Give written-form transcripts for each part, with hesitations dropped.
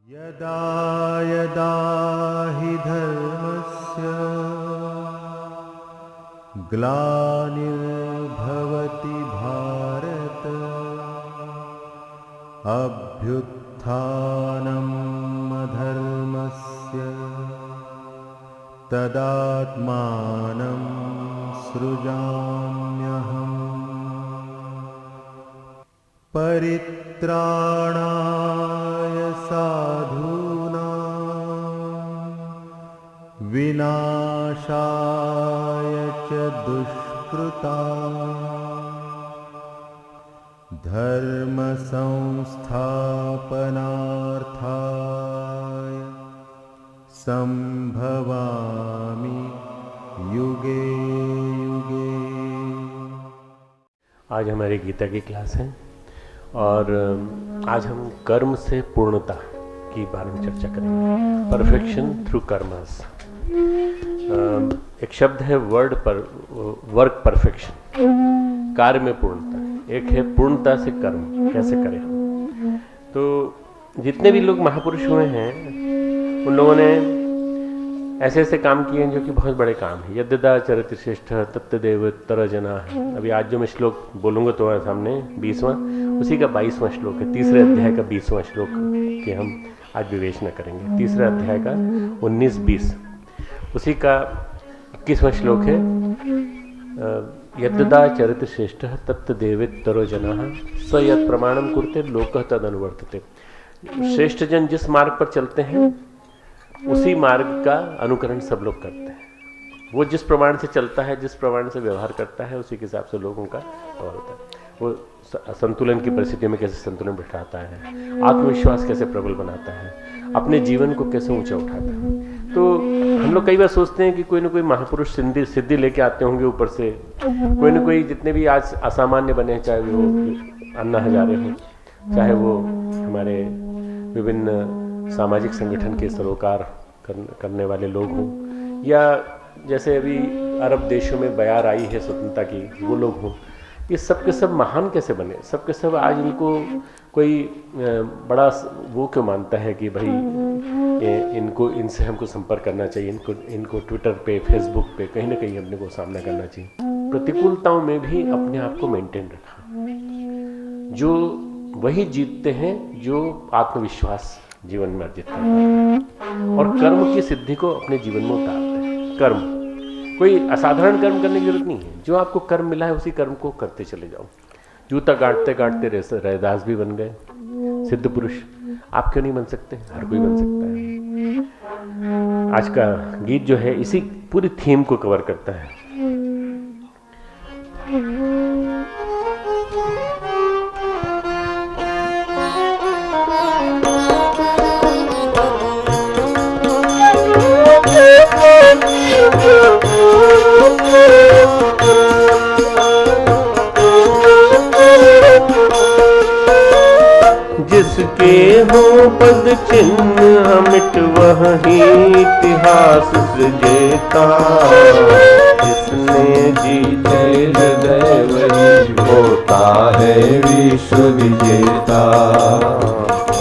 यदा यदा हि धर्मस्य ग्लानिर्भवति भारत अभ्युत्थानम् अधर्मस्य तदात्मानं सृजाम्यहम् परित्राणाय साधूनां विनाशाय च दुष्कृतां धर्म संस्थापनार्थाय संभवामि युगे युगे। आज हमारी गीता की क्लास है और आज हम कर्म से पूर्णता की बारे में चर्चा करेंगे। Perfection through karmas. एक शब्द है वर्क परफेक्शन, कार्य में पूर्णता। एक है पूर्णता से कर्म कैसे करें हम। तो जितने भी लोग महापुरुष हुए हैं उन लोगों ने ऐसे ऐसे काम किए हैं जो कि बहुत बड़े काम है। यद्यदा चरित श्रेष्ठ तत्तदेव तर जना है। अभी आज जो मैं श्लोक बोलूँगा तुम्हारे सामने 20वां, उसी का 22वां श्लोक है। तीसरे अध्याय का 20वां श्लोक कि हम आज विवेचना करेंगे। तीसरे अध्याय का 19-20, उसी का 21वां श्लोक है। यद्यदा चरित श्रेष्ठ तत्तदेव तरो जना स यत् प्रमाणम कुरुते लोकः तद अनुवर्तते। श्रेष्ठ जन जिस मार्ग पर चलते हैं उसी मार्ग का अनुकरण सब लोग करते हैं। वो जिस प्रमाण से चलता है, जिस प्रमाण से व्यवहार करता है, उसी के हिसाब से लोगों का व्यवहार होता है। वो संतुलन की परिस्थितियों में कैसे संतुलन बिठाता है, आत्मविश्वास कैसे प्रबल बनाता है, अपने जीवन को कैसे ऊंचा उठाता है। तो हम लोग कई बार सोचते हैं कि कोई ना कोई महापुरुष सिद्धि लेके आते होंगे ऊपर से। कोई ना कोई, जितने भी आज असामान्य बने हैं, चाहे वो अन्ना हजारे हों, चाहे वो हमारे विभिन्न सामाजिक संगठन के सरोकार करने वाले लोग हों, या जैसे अभी अरब देशों में बयार आई है स्वतंत्रता की, वो लोग हों। ये सब के सब महान कैसे बने? सब के सब आज इनको कोई बड़ा वो क्यों मानता है कि भाई इनको, इनसे हमको संपर्क करना चाहिए, इनको ट्विटर पे, फेसबुक पे कहीं ना कहीं अपने को सामना करना चाहिए। प्रतिकूलताओं में भी अपने आप को मेंटेन रखा। जो वही जीतते हैं जो आत्मविश्वास जीवन में अर्जित करते हैं और कर्म की सिद्धि को अपने जीवन में उतारते हैं। कर्म, कोई असाधारण कर्म करने की जरूरत नहीं है। जो आपको कर्म मिला है उसी कर्म को करते चले जाओ। जूता काटते काटते रैदास भी बन गए सिद्ध पुरुष। आप क्यों नहीं बन सकते? हर कोई बन सकता है। आज का गीत जो है इसी पूरी थीम को कवर करता है। जिसके हो पद चिन्ह अमिट वही इतिहास सृजेता। जिसने जीते हृदय वही होता है विश्व विजेता,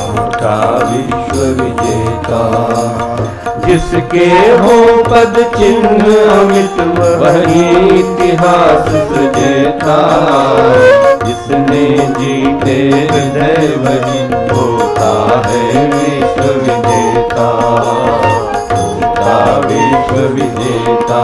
होता विश्व विजेता। जिसके हो पद चिन्ह अमिट वही इतिहास सृजेता। जिसने जीते हृदय वही होता है विश्व विजेता, होता विश्व विजेता।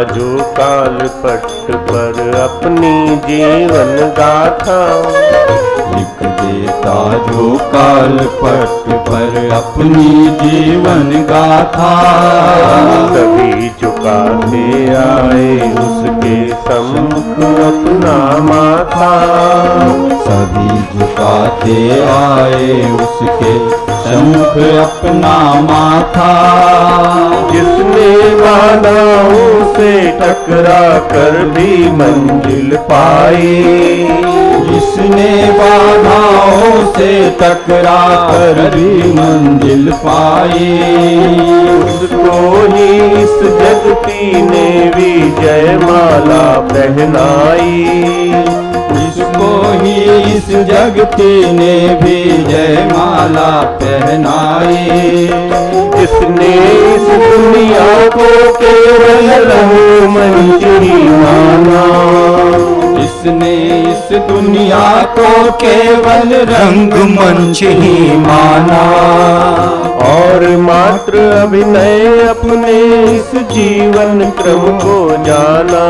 जो काल पट पर अपनी जीवन गाथा। लिख देता जो काल पट पर अपनी जीवन गाथा। सभी चुकाते आए उसके सम्मुख अपना माथा। सभी झुकाते आए उसके सम्मुख अपना माथा। जिसने बाधाओं से टकरा कर भी मंजिल पाई। जिसने बाधाओं से टकरा कर भी मंजिल पाई। उसको ही इस जगती ने विजय माला पहनाई। उसको ही इस जगती ने भी जयमाला पहनाई। जिसने इस दुनिया को केवल रंगमंच ही माना। जिसने इस दुनिया को केवल रंगमंच ही माना। और मात्र अभिनय अपने इस जीवन क्रम को जाना।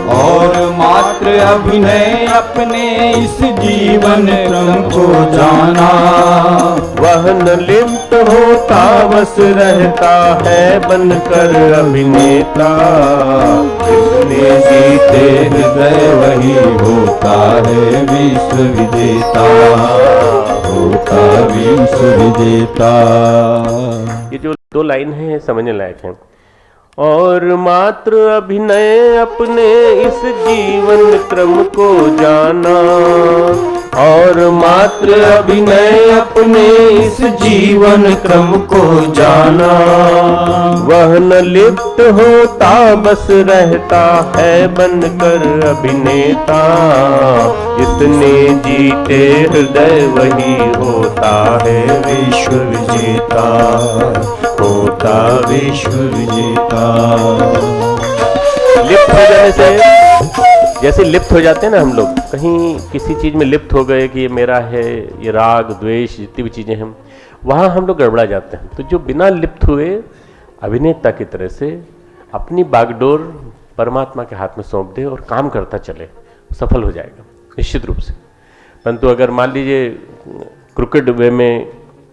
और मात्र अभिनय अपने इस जीवन क्रम को जाना। वह न लिप्त होता बस रहता है बनकर अभिनेता। जिसने जीते हृदय वही होता है विश्व विजेता। होता विश्व विजेता। ये जो दो लाइन है समझने लायक है। और मात्र अभिनय अपने इस जीवन क्रम को जाना। और मात्र अभिनय अपने इस जीवन क्रम को जाना। वह न लिप्त होता बस रहता है बनकर अभिनेता। जितने जीते हृदय वही होता है विश्व विजेता। होता विश्व विजेता। लिप्त हो जाने से, जैसे लिप्त हो जाते हैं ना हम लोग, कहीं किसी चीज में लिप्त हो गए कि ये मेरा है, ये राग द्वेष जितनी भी चीजें हैं, वहां हम लोग गड़बड़ा जाते हैं। तो जो बिना लिप्त हुए अभिनेता की तरह से अपनी बागडोर परमात्मा के हाथ में सौंप दे और काम करता चले, सफल हो जाएगा निश्चित रूप से। परंतु अगर मान लीजिए क्रिकेट वे में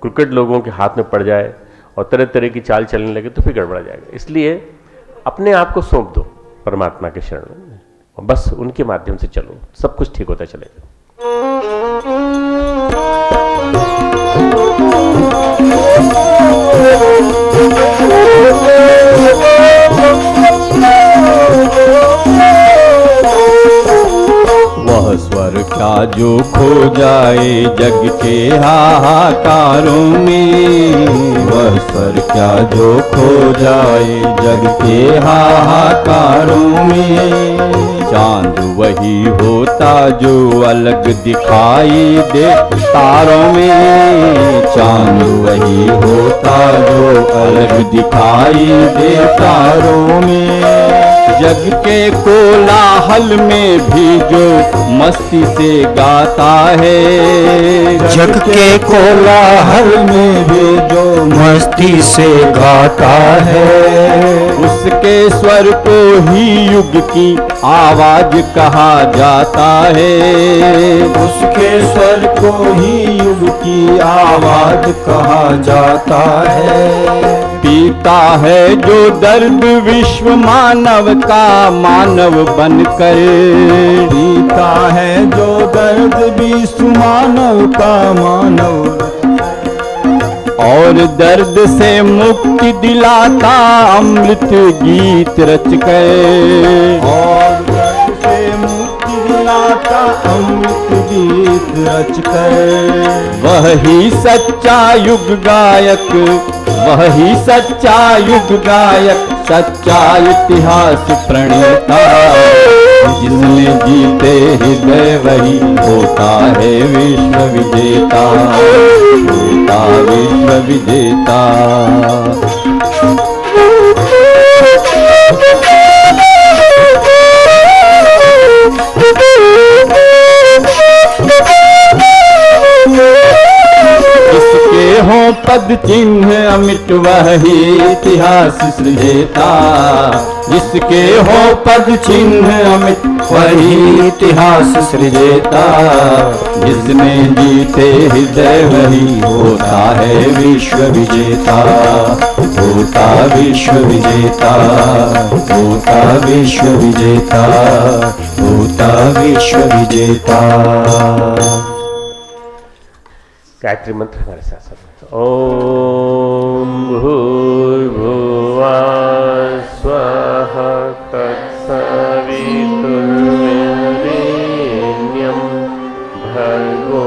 क्रिकेट लोगों के हाथ में पड़ जाए और तरह तरह की चाल चलने लगे तो फिर गड़बड़ा जाएगा। इसलिए अपने आप को सौंप दो परमात्मा के शरण में और बस उनके माध्यम से चलो, सब कुछ ठीक होता चलेगा। वह स्वर क्या जो खो जाए जग के हाहाकारों में। वह स्वर क्या जो खो जाए जग के हाहाकारों में। चांद वही होता जो अलग दिखाई दे तारों में। चांद वही होता जो अलग दिखाई दे तारों में। जग के कोलाहल में भी जो मस्ती से गाता है। जग के कोलाहल में भी जो मस्ती से गाता है। उसके स्वर को ही युग की आवाज कहा जाता है। उसके स्वर को ही युग की आवाज कहा जाता है। पीता है जो दर्द विश्व मानव का मानव बनकर। पीता है जो दर्द विश्व मानव का मानव। और दर्द से मुक्ति दिलाता अमृत गीत रच कर। और दर्द से मुक्ति दिलाता अमृत गीत रच कर। वही सच्चा युग गायक। वही सच्चा युग गायक। सच्चा इतिहास प्रणेता। जिसने जीते हृदय वही होता है विश्व विजेता। होता विश्व विजेता। इसके हो पद चिन्ह अमिट वही इतिहास सृजेता। जिसके हो पद चिन्ह अमिट वही इतिहास सृजेता। जिसने जीते हृदय वही होता है विश्व विजेता। होता विश्व विजेता। होता विश्व विजेता। होता विश्व विजेता। गायत्री मंत्र हमारे साथ साथ। ओम भूर्भुवः स्वः तत्सवितुर्वरेण्यं भर्गो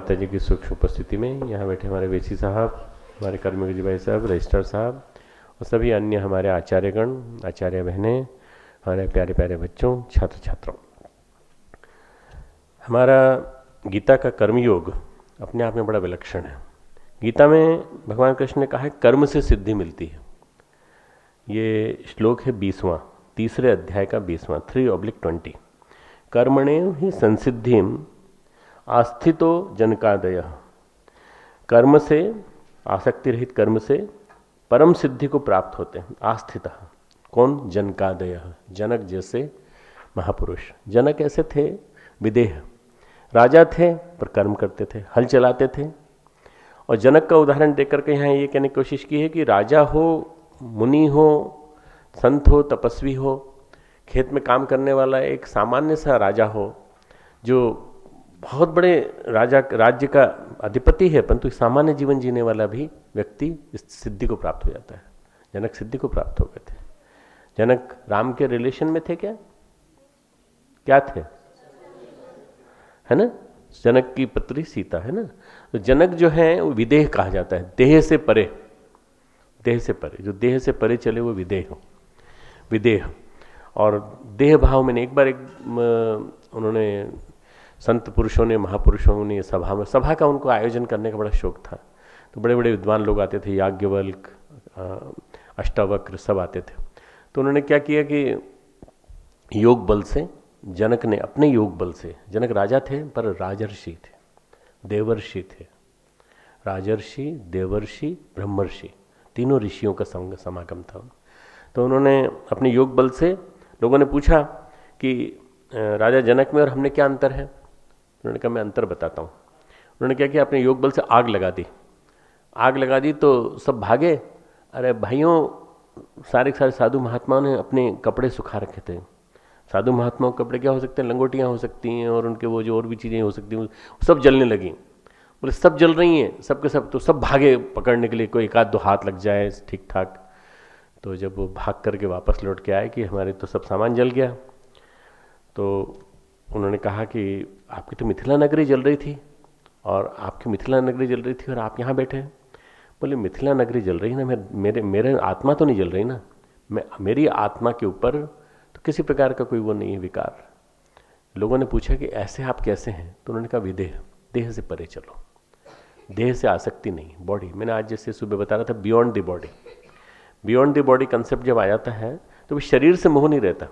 माता जी की सूक्ष्म उपस्थिति में यहाँ बैठे हमारे वेची साहब, हमारे कर्मयोगी जी भाई साहब, रजिस्ट्रार साहब और सभी अन्य हमारे आचार्यगण, आचार्य बहनें, हमारे प्यारे प्यारे बच्चों, छात्र छात्राओं, हमारा गीता का कर्मयोग अपने आप में बड़ा विलक्षण है। गीता में भगवान कृष्ण ने कहा है कर्म से सिद्धि मिलती है। ये श्लोक है 20वां, तीसरे अध्याय का 20वां, 3/20। कर्मणे ही संसिद्धिम आस्थितो जनकादय। कर्म से, आसक्ति रहित कर्म से परम सिद्धि को प्राप्त होते हैं। आस्थित कौन? जनकादय, जनक जैसे महापुरुष। जनक ऐसे थे विदेह, राजा थे पर कर्म करते थे, हल चलाते थे। और जनक का उदाहरण देकर के यहाँ ये कहने की कोशिश की है कि राजा हो, मुनि हो, संत हो, तपस्वी हो, खेत में काम करने वाला एक सामान्य सा राजा हो जो बहुत बड़े राज्य का अधिपति है, परंतु सामान्य जीवन जीने वाला भी व्यक्ति इस सिद्धि को प्राप्त हो जाता है। जनक सिद्धि को प्राप्त हो गए थे। जनक राम के रिलेशन में थे क्या थे? है ना? जनक की पत्नी सीता है ना। तो जनक जो है वो विदेह कहा जाता है, देह से परे, देह से परे, जो देह से परे चले वो विदेह, विदेह। और देह भाव में एक बार उन्होंने संत पुरुषों ने, महापुरुषों ने सभा का उनको आयोजन करने का बड़ा शौक था। तो बड़े बड़े विद्वान लोग आते थे, याज्ञवल्क, अष्टावक्र सब आते थे। तो उन्होंने क्या किया कि योग बल से, जनक ने अपने योग बल से, जनक राजा थे पर राजर्षि थे, देवर्षि थे, राजर्षि, देवर्षि, ब्रह्मर्षि, तीनों ऋषियों का समागम था। तो उन्होंने अपने योग बल से, लोगों ने पूछा कि राजा जनक में और हमने क्या अंतर है? उन्होंने कहा मैं अंतर बताता हूँ। उन्होंने क्या किया, अपने योग बल से आग लगा दी। आग लगा दी तो सब भागे। अरे भाइयों, सारे साधु महात्माओं ने अपने कपड़े सुखा रखे थे। साधु महात्माओं के कपड़े क्या हो सकते हैं? लंगोटियाँ हो सकती हैं और उनके वो जो और भी चीज़ें हो सकती हैं, सब जलने लगी। बोले सब जल रही हैं, सब के सब। तो सब भागे पकड़ने के लिए, कोई एक आध दो हाथ लग जाए ठीक ठाक। तो जब वो भाग करके वापस लौट के आए कि हमारे तो सब सामान जल गया, तो उन्होंने कहा कि आपकी तो मिथिला नगरी जल रही थी और आपकी मिथिला नगरी जल रही थी और आप यहाँ बैठे हैं। बोले मिथिला नगरी जल रही ना, मेरे आत्मा तो नहीं जल रही ना। मेरी आत्मा के ऊपर तो किसी प्रकार का कोई वो नहीं है, विकार। लोगों ने पूछा कि ऐसे आप कैसे हैं? तो उन्होंने कहा विदेह, देह से परे चलो, देह से आसक्ति नहीं। बॉडी, मैंने आज जैसे सुबह बता रहा था, beyond the body. Beyond the body concept जब आ जाता है तो वो शरीर से मोह नहीं रहता।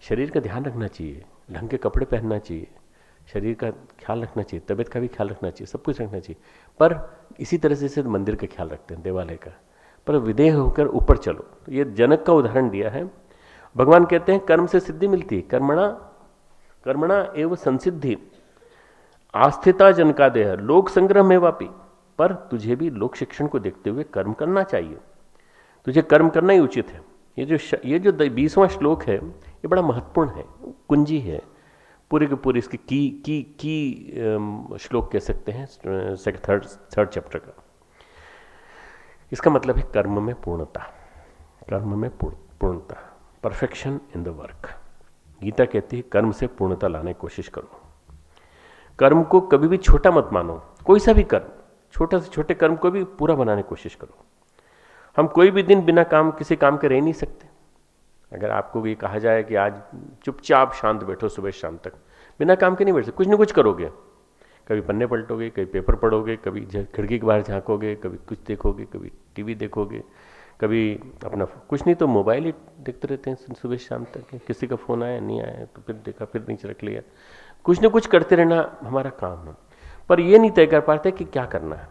शरीर का ध्यान रखना चाहिए, ढंग के कपड़े पहनना चाहिए, शरीर का ख्याल रखना चाहिए, तबीयत का भी ख्याल रखना चाहिए, सब कुछ रखना चाहिए। पर इसी तरह से मंदिर का ख्याल रखते हैं, देवालय का। पर विदेह होकर ऊपर चलो। तो ये जनक का उदाहरण दिया है। भगवान कहते हैं कर्म से सिद्धि मिलती है, कर्मणा एवं संसिद्धि आस्थिता जनकादेह लोक संग्रह में वापी। पर तुझे भी लोक शिक्षण को देखते हुए कर्म करना चाहिए, तुझे कर्म करना ही उचित है। ये जो 20वां श्लोक है ये बड़ा महत्वपूर्ण है, कुंजी है पूरे के पूरे इसके की श्लोक कह सकते हैं, थर्ड चैप्टर का। इसका मतलब है कर्म में पूर्णता, कर्म में पूर्णता, perfection in the work. Gita कहती है कर्म से पूर्णता लाने की कोशिश करो। कर्म को कभी भी छोटा मत मानो, कोई सा भी कर्म, छोटे से छोटे कर्म को भी पूरा बनाने की कोशिश करो। हम कोई भी दिन बिना किसी काम के रह नहीं सकते। अगर आपको ये कहा जाए कि आज चुपचाप शांत बैठो सुबह शाम तक, बिना काम के नहीं बैठ सकते, कुछ ना कुछ करोगे। कभी पन्ने पलटोगे, कभी पेपर पढ़ोगे, कभी खिड़की के बाहर झांकोगे, कभी कुछ देखोगे, कभी टीवी देखोगे, कभी अपना कुछ नहीं तो मोबाइल ही देखते रहते हैं सुबह शाम तक। किसी का फ़ोन आया नहीं आया तो फिर देखा, फिर नीचे रख लिया। कुछ ना कुछ करते रहना हमारा काम है। पर ये नहीं तय कर पाते कि क्या करना है।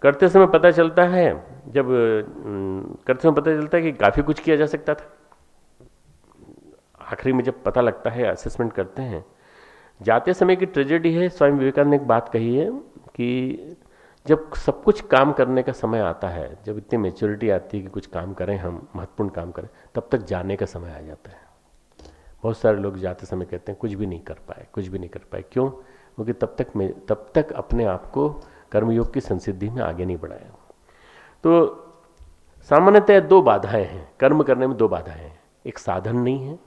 करते समय पता चलता है, जब करते समय पता चलता है कि काफ़ी कुछ किया जा सकता था। आखिरी में जब पता लगता है, असेसमेंट करते हैं, जाते समय की ट्रेजेडी है। स्वामी विवेकानंद ने एक बात कही है कि जब सब कुछ काम करने का समय आता है, जब इतनी मैच्योरिटी आती है कि कुछ काम करें, हम महत्वपूर्ण काम करें, तब तक जाने का समय आ जाता है। बहुत सारे लोग जाते समय कहते हैं कुछ भी नहीं कर पाए, कुछ भी नहीं कर पाए। क्यों? क्योंकि तब तक अपने आप को कर्मयोग की संसिद्धि में आगे नहीं बढ़ाया। तो सामान्यतः दो बाधाएं हैं कर्म करने में, दो बाधाएं हैं। एक साधन नहीं है,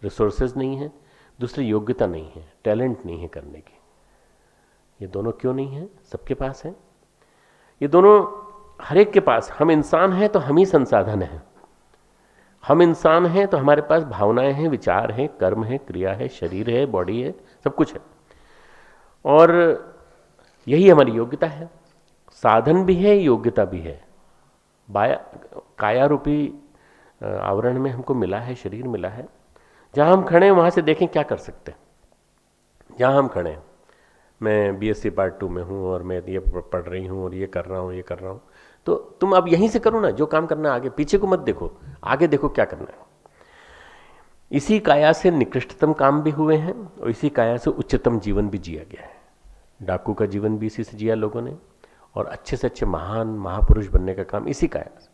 रिसोर्सेज नहीं है, दूसरी योग्यता नहीं है, टैलेंट नहीं है करने की। ये दोनों क्यों नहीं है? सबके पास है ये दोनों, हर एक के पास। हम इंसान हैं तो हम ही संसाधन हैं। हम इंसान हैं तो हमारे पास भावनाएं हैं, विचार हैं, कर्म है, क्रिया है, शरीर है, बॉडी है, सब कुछ है। और यही हमारी योग्यता है। साधन भी है, योग्यता भी है। काया रूपी आवरण में हमको मिला है, शरीर मिला है। जहां हम खड़े हैं वहां से देखें क्या कर सकते हैं। जहां हम खड़े हैं, मैं बीएससी पार्ट 2 में हूं और मैं ये पढ़ रही हूं और ये कर रहा हूं, ये कर रहा हूं, तो तुम अब यहीं से करो ना जो काम करना है। आगे पीछे को मत देखो, आगे देखो क्या करना है। इसी काया से निकृष्टतम काम भी हुए हैं और इसी काया से उच्चतम जीवन भी जिया गया है। डाकू का जीवन भी इसी से जिया लोगों ने, और अच्छे से अच्छे महान महापुरुष बनने का काम इसी काया से।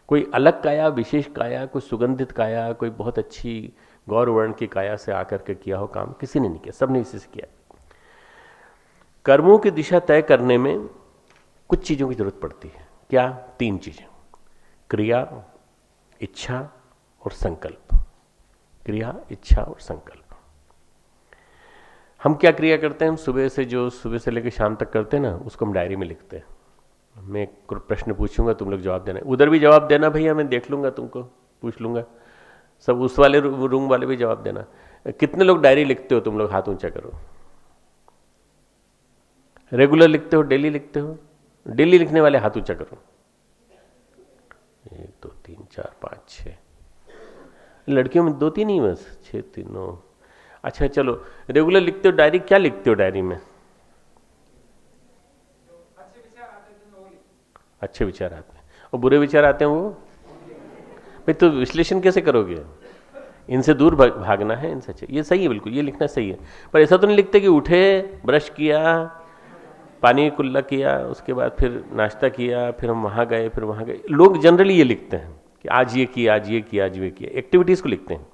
कोई अलग काया, विशेष काया, कोई सुगंधित काया, कोई बहुत अच्छी गौर वर्ण की काया से आकर के किया हो काम किसी ने नहीं किया, सबने इसी से किया। कर्मों की दिशा तय करने में कुछ चीजों की जरूरत पड़ती है। क्या? 3 चीजें, क्रिया, इच्छा और संकल्प। क्रिया, इच्छा और संकल्प। हम क्या क्रिया करते हैं? हम सुबह से लेकर शाम तक करते हैं ना, उसको हम डायरी में लिखते हैं। मैं एक प्रश्न पूछूंगा, तुम लोग जवाब देना। उधर भी जवाब देना भैया, मैं देख लूंगा, तुमको पूछ लूंगा। सब उस वाले रूम वाले भी जवाब देना। कितने लोग डायरी लिखते हो तुम लोग? हाथ ऊंचा करो। रेगुलर लिखते हो? डेली लिखते हो? डेली लिखने वाले हाथ ऊंचा करो। 1 2 3 4 5 6। लड़कियों में 2-3 ही बस, 6 3 9। अच्छा चलो, रेगुलर लिखते हो डायरी, क्या लिखते हो डायरी में? अच्छे विचार आते हैं और बुरे विचार आते हैं वो भाई, तो विश्लेषण कैसे करोगे? इनसे दूर भागना है, इनसे अच्छे। ये सही है, बिल्कुल ये लिखना सही है। पर ऐसा तो नहीं लिखते कि उठे, ब्रश किया, पानी कुल्ला किया, उसके बाद फिर नाश्ता किया, फिर हम वहाँ गए, फिर वहाँ गए। लोग जनरली ये लिखते हैं कि आज ये किया, आज ये किया, आज ये किया। एक्टिविटीज़ को लिखते हैं,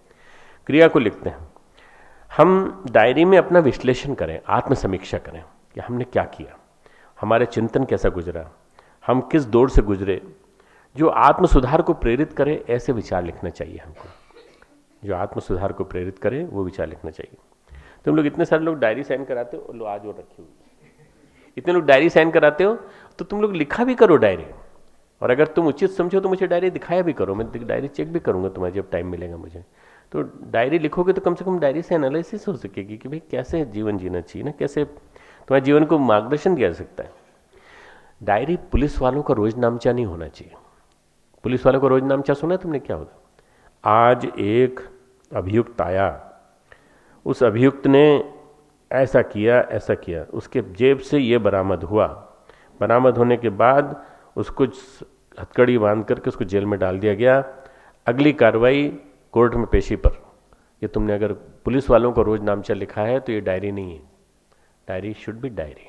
क्रिया को लिखते हैं। हम डायरी में अपना विश्लेषण करें, आत्मसमीक्षा करें कि हमने क्या किया, हमारे चिंतन कैसा गुजरा, हम किस दौर से गुजरे। जो आत्म सुधार को प्रेरित करे ऐसे विचार लिखना चाहिए हमको। जो आत्म सुधार को प्रेरित करे वो विचार लिखना चाहिए। तुम लोग इतने सारे लोग डायरी साइन कराते हो, लो आज और रखी हुई, इतने लोग डायरी साइन कराते हो, तो तुम लोग लिखा भी करो डायरी। और अगर तुम उचित समझो तो मुझे डायरी दिखाया भी करो, मैं डायरी चेक भी करूंगा तुम्हें जब टाइम मिलेगा मुझे। तो डायरी लिखोगे तो कम से कम डायरी से एनालिसिस हो सकेगी कि भाई कैसे जीवन जीना चाहिए ना, कैसे तुम्हारे जीवन को मार्गदर्शन किया जा सकता है। डायरी पुलिस वालों का रोज नामचा नहीं होना चाहिए। पुलिस वालों का रोज नामचा सुना है तुमने? क्या होता? आज एक अभियुक्त आया, उस अभियुक्त ने ऐसा किया, ऐसा किया, उसके जेब से ये बरामद हुआ, बरामद होने के बाद उसको हथकड़ी बांध करके उसको जेल में डाल दिया गया, अगली कार्रवाई कोर्ट में पेशी पर। ये तुमने अगर पुलिस वालों को रोज नामचा लिखा है तो ये डायरी नहीं है। Diary should be diary.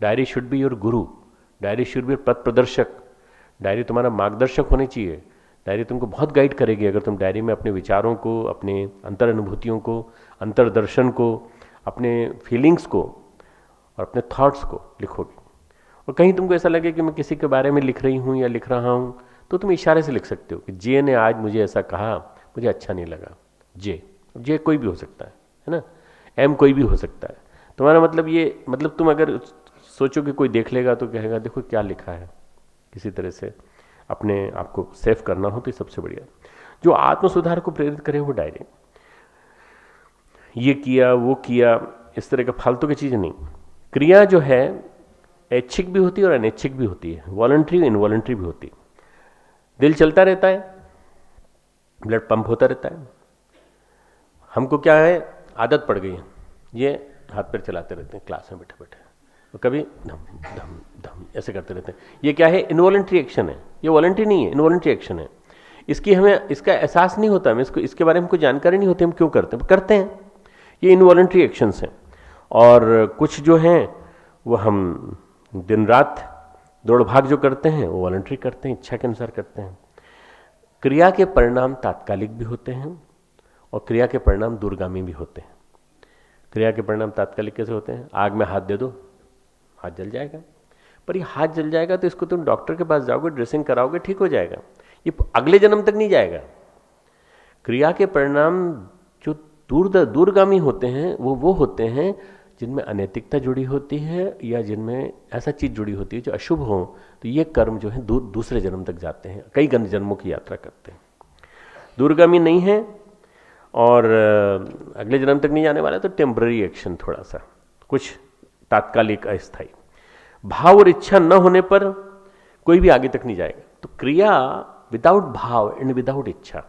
Diary should be your Guru. Diary should be पथ प्रदर्शक। डायरी तुम्हारा मार्गदर्शक होनी चाहिए। डायरी तुमको बहुत गाइड करेगी अगर तुम डायरी में अपने विचारों को, अपने अंतर अनुभूतियों को, अंतर्दर्शन को, अपने फीलिंग्स को और अपने थॉट्स को लिखोगे। और कहीं तुमको ऐसा लगे कि मैं किसी के बारे में लिख रही हूँ या लिख रहा हूँ, तो तुम इशारे से लिख सकते हो कि जे ने आज मुझे ऐसा कहा, मुझे अच्छा नहीं लगा। जे कोई भी हो सकता है ना, एम कोई भी हो सकता है। तुम्हारा मतलब ये, मतलब तुम अगर सोचो कि कोई देख लेगा तो कहेगा देखो क्या लिखा है। किसी तरह से अपने आप को सेफ करना हो तो सबसे बढ़िया जो आत्म सुधार को प्रेरित करे वो डायरी। ये किया, वो किया, इस तरह का फालतू की चीज़ें नहीं। क्रिया जो है ऐच्छिक भी होती है और अनैच्छिक भी होती है, वॉलंटरी इनवॉलंटरी भी होती है। दिल चलता रहता है, ब्लड पंप होता रहता है। हमको क्या है, आदत पड़ गई है, ये हाथ पैर चलाते रहते हैं क्लास में बैठे बैठे, तो कभी धम धम धम ऐसे करते रहते हैं। ये क्या है, इनवॉलंटरी एक्शन है। ये वॉलंटरी नहीं है, इनवॉलंटरी एक्शन है। इसकी हमें इसका एहसास नहीं होता, हमें इसके बारे में कोई जानकारी नहीं होती, हम क्यों करते हैं। ये इनवॉलंटरी एक्शंस हैं। और कुछ जो हैं वो हम दिन रात दौड़ भाग जो करते हैं वो वॉलंटरी करते हैं, इच्छा के अनुसार करते हैं। क्रिया के परिणाम तात्कालिक भी होते हैं और क्रिया के परिणाम दूरगामी भी होते हैं। क्रिया के परिणाम तात्कालिक कैसे होते हैं? आग में हाथ दे दो, हाथ जल जाएगा। पर ये हाथ जल जाएगा तो इसको तुम डॉक्टर के पास जाओगे, ड्रेसिंग कराओगे, ठीक हो जाएगा। ये अगले जन्म तक नहीं जाएगा। क्रिया के परिणाम जो दूरगामी होते हैं वो होते हैं जिनमें अनैतिकता जुड़ी होती है या जिनमें ऐसा चीज़ जुड़ी होती है जो अशुभ हो, तो ये कर्म जो है दूसरे जन्म तक जाते हैं, कई जन्मों की यात्रा करते हैं, दूरगामी नहीं है और अगले जन्म तक नहीं जाने वाला, तो टेम्पररी एक्शन, थोड़ा सा कुछ तात्कालिक अस्थायी। भाव और इच्छा न होने पर कोई भी आगे तक नहीं जाएगा। तो क्रिया विदाउट भाव एंड विदाउट इच्छा,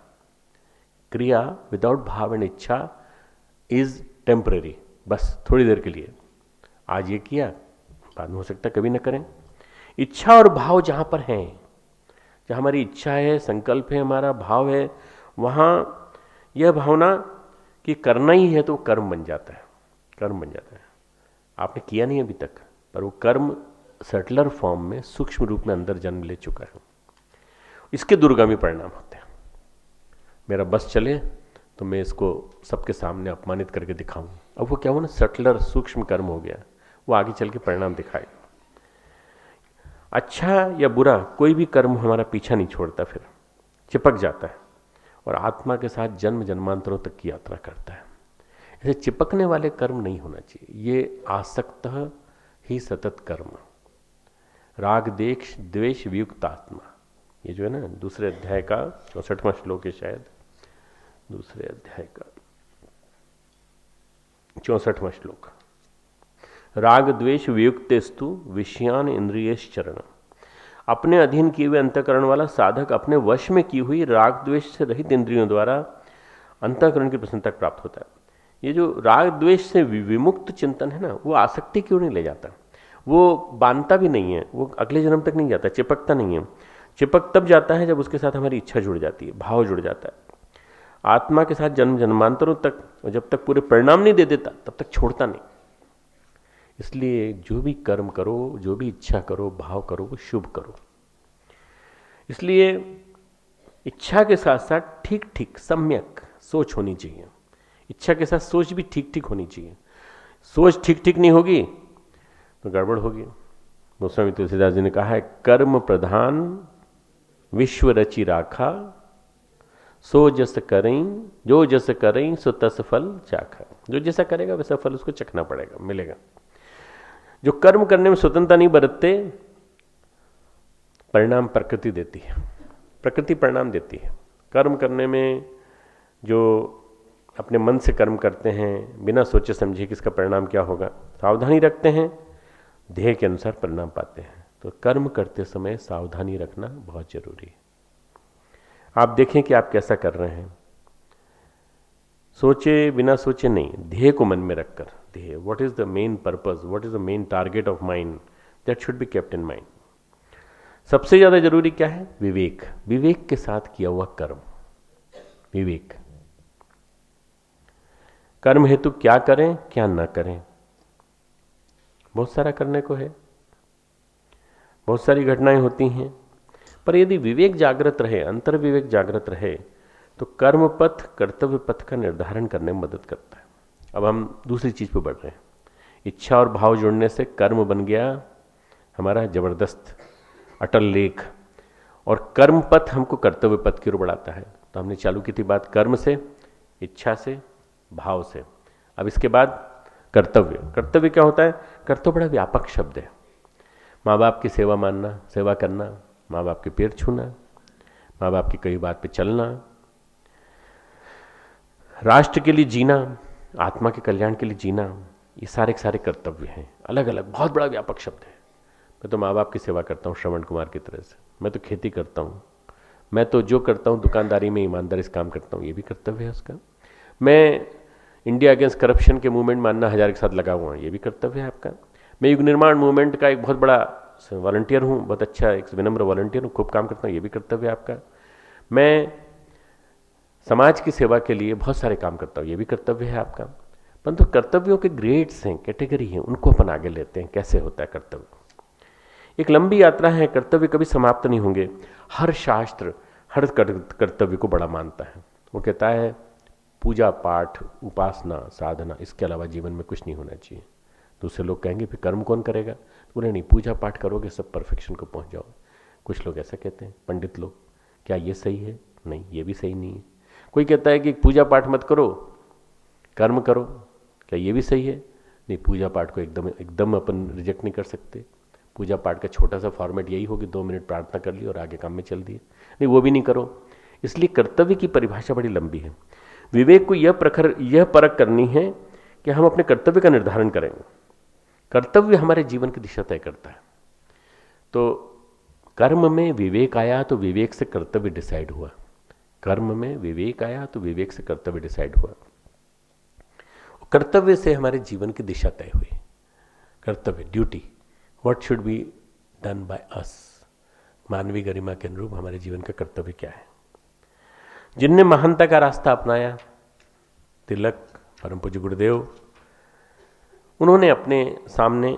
क्रिया विदाउट भाव एंड इच्छा इज टेम्पररी, बस थोड़ी देर के लिए। आज ये किया, बाद में हो सकता है कभी न करें। इच्छा और भाव जहां पर हैं, जहां हमारी इच्छा है, संकल्प है, हमारा भाव है, वहां यह भावना कि करना ही है तो कर्म बन जाता है, कर्म बन जाता है। आपने किया नहीं अभी तक, पर वो कर्म सटलर फॉर्म में, सूक्ष्म रूप में अंदर जन्म ले चुका है। इसके दूरगामी परिणाम होते हैं। मेरा बस चले तो मैं इसको सबके सामने अपमानित करके दिखाऊं, अब वो क्या हुआ ना, सटलर सूक्ष्म कर्म हो गया, वो आगे चल के परिणाम दिखाएगा। अच्छा या बुरा कोई भी कर्म हमारा पीछा नहीं छोड़ता, फिर चिपक जाता है और आत्मा के साथ जन्म जन्मांतरों तक की यात्रा करता है। ऐसे चिपकने वाले कर्म नहीं होना चाहिए, ये आसक्त ही सतत कर्म। राग देश द्वेष वियुक्त आत्मा, ये जो है ना दूसरे अध्याय का 64वां श्लोक है, शायद दूसरे अध्याय का 64वां श्लोक। राग द्वेष वियुक्तेस्तु विषयान इंद्रियश्चरण। अपने अधीन किए हुए अंतःकरण वाला साधक अपने वश में की हुई राग द्वेष से रहित इंद्रियों द्वारा अंतःकरण की प्रसन्नता प्राप्त होता है। ये जो राग द्वेष से विमुक्त चिंतन है ना, वो आसक्ति क्यों नहीं ले जाता, वो बांधता भी नहीं है, वो अगले जन्म तक नहीं जाता, चिपकता नहीं है। चिपक तब जाता है जब उसके साथ हमारी इच्छा जुड़ जाती है, भाव जुड़ जाता है आत्मा के साथ जन्म जन्मांतरों तक, और जब तक पूरे परिणाम नहीं दे देता तब तक छोड़ता नहीं। इसलिए जो भी कर्म करो, जो भी इच्छा करो, भाव करो, वो शुभ करो। इसलिए इच्छा के साथ साथ ठीक ठीक सम्यक सोच होनी चाहिए, इच्छा के साथ सोच भी ठीक ठीक होनी चाहिए। सोच ठीक ठीक नहीं होगी तो गड़बड़ होगी। गोस्वामी तुलसीदास जी ने कहा है, कर्म प्रधान विश्व रचि राखा, सो जस करें जो जस करें सो तस फल चाखा। जो जैसा करेगा वैसा फल उसको चखना पड़ेगा, मिलेगा। जो कर्म करने में स्वतंत्रता नहीं बरतते, परिणाम प्रकृति देती है, प्रकृति परिणाम देती है। कर्म करने में जो अपने मन से कर्म करते हैं, बिना सोचे समझे कि इसका परिणाम क्या होगा, सावधानी रखते हैं, ध्येय के अनुसार परिणाम पाते हैं। तो कर्म करते समय सावधानी रखना बहुत जरूरी है। आप देखें कि आप कैसा कर रहे हैं, सोचे बिना सोचे नहीं, ध्येय को मन में रखकर, ध्येय, what is the main purpose, what is the main target of mind, that should be kept in mind. सबसे ज्यादा जरूरी क्या है? विवेक, विवेक के साथ किया हुआ कर्म, विवेक। कर्म हेतु क्या करें क्या ना करें, बहुत सारा करने को है, बहुत सारी घटनाएं होती हैं, पर यदि विवेक जागृत रहे, अंतर विवेक जागृत रहे, तो कर्म पथ कर्तव्य पथ का निर्धारण करने में मदद करता है। अब हम दूसरी चीज पर बढ़ रहे हैं। इच्छा और भाव जुड़ने से कर्म बन गया हमारा जबरदस्त अटल लेख, और कर्म पथ हमको कर्तव्य पथ की ओर बढ़ाता है। तो हमने चालू की थी बात कर्म से, इच्छा से, भाव से। अब इसके बाद कर्तव्य। कर्तव्य क्या होता है? कर्तव्य बड़ा व्यापक शब्द है। माँ बाप की सेवा मानना, सेवा करना, माँ बाप के पैर छूना, माँ बाप की कई बात पे चलना, राष्ट्र के लिए जीना, आत्मा के कल्याण के लिए जीना, ये सारे के सारे कर्तव्य हैं। अलग अलग बहुत बड़ा व्यापक शब्द है। मैं तो माँ बाप की सेवा करता हूँ श्रवण कुमार की तरह से, मैं तो खेती करता हूँ, मैं तो जो करता हूँ दुकानदारी में ईमानदारी से काम करता हूँ, ये भी कर्तव्य है उसका। मैं इंडिया अगेंस्ट करप्शन के मूवमेंट में अन्ना हजारे के साथ लगा हुआ हूँ, ये भी कर्तव्य है आपका। मैं युग निर्माण मूवमेंट का एक बहुत बड़ा वॉलंटियर हूँ, बहुत अच्छा एक विनम्र वॉलंटियर हूँ, खूब काम करता हूँ, ये भी कर्तव्य है आपका। मैं समाज की सेवा के लिए बहुत सारे काम करता हूँ, ये भी कर्तव्य है आपका। परंतु कर्तव्यों के ग्रेड्स हैं, कैटेगरी हैं, उनको अपन आगे लेते हैं, कैसे होता है कर्तव्य। एक लंबी यात्रा है, कर्तव्य कभी समाप्त नहीं होंगे। हर शास्त्र हर कर्तव्य को बड़ा मानता है। वो कहता है पूजा पाठ उपासना साधना, इसके अलावा जीवन में कुछ नहीं होना चाहिए। दूसरे लोग कहेंगे फिर कर्म कौन करेगा? बोले नहीं, पूजा पाठ करोगे सब परफेक्शन को पहुंच जाओ। कुछ लोग ऐसा कहते हैं, पंडित लोग। क्या ये सही है? नहीं, ये भी सही नहीं है। कोई कहता है कि पूजा पाठ मत करो, कर्म करो। क्या ये भी सही है? नहीं, पूजा पाठ को एकदम एकदम अपन रिजेक्ट नहीं कर सकते। पूजा पाठ का छोटा सा फॉर्मेट यही हो कि 2 मिनट प्रार्थना कर ली और आगे काम में चल दिए, नहीं वो भी नहीं करो। इसलिए कर्तव्य की परिभाषा बड़ी लंबी है। विवेक को यह परख करनी है कि हम अपने कर्तव्य का निर्धारण करेंगे। कर्तव्य हमारे जीवन की दिशा तय करता है। तो कर्म में विवेक आया तो विवेक से कर्तव्य डिसाइड हुआ। कर्म में विवेक आया तो विवेक से कर्तव्य डिसाइड हुआ। कर्तव्य से हमारे जीवन की दिशा तय हुई। कर्तव्य, duty, what should be done by us. मानवीय गरिमा के अनुरूप हमारे जीवन का कर्तव्य क्या है। जिनने महानता का रास्ता अपनाया, तिलक, परम पूज्य गुरुदेव, उन्होंने अपने सामने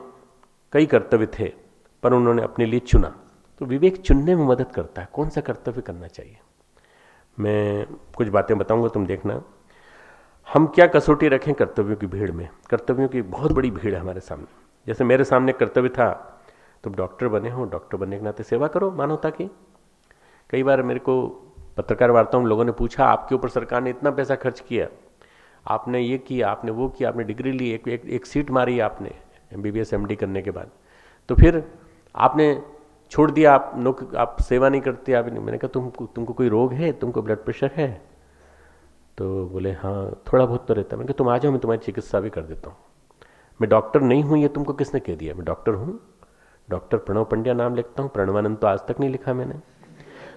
कई कर्तव्य थे पर उन्होंने अपने लिए चुना। तो विवेक चुनने में मदद करता है, कौन सा कर्तव्य करना चाहिए। मैं कुछ बातें बताऊंगा, तुम देखना। हम क्या कसौटी रखें कर्तव्यों की भीड़ में। कर्तव्यों की बहुत बड़ी भीड़ है हमारे सामने। जैसे मेरे सामने कर्तव्य था, तुम डॉक्टर बने हो, डॉक्टर बनने के नाते सेवा करो मानवता की। कई बार मेरे को पत्रकार वार्ताओं में लोगों ने पूछा, आपके ऊपर सरकार ने इतना पैसा खर्च किया, आपने ये किया, आपने वो किया, आपने डिग्री ली, एक सीट मारी आपने MBBS MD करने के बाद, तो फिर आपने छोड़ दिया, आप सेवा नहीं करते, आप नहीं। मैंने कहा तुमको कोई रोग है, तुमको ब्लड प्रेशर है? तो बोले हाँ थोड़ा बहुत तो रहता है। मैंने कहा तुम आ जाओ, मैं तुम्हारी चिकित्सा भी कर देता हूँ। मैं डॉक्टर नहीं हूँ, ये तुमको किसने कह दिया? मैं डॉक्टर हूँ, डॉक्टर प्रणव पंड्या नाम लिखता हूँ, प्रणवानंद तो आज तक नहीं लिखा मैंने।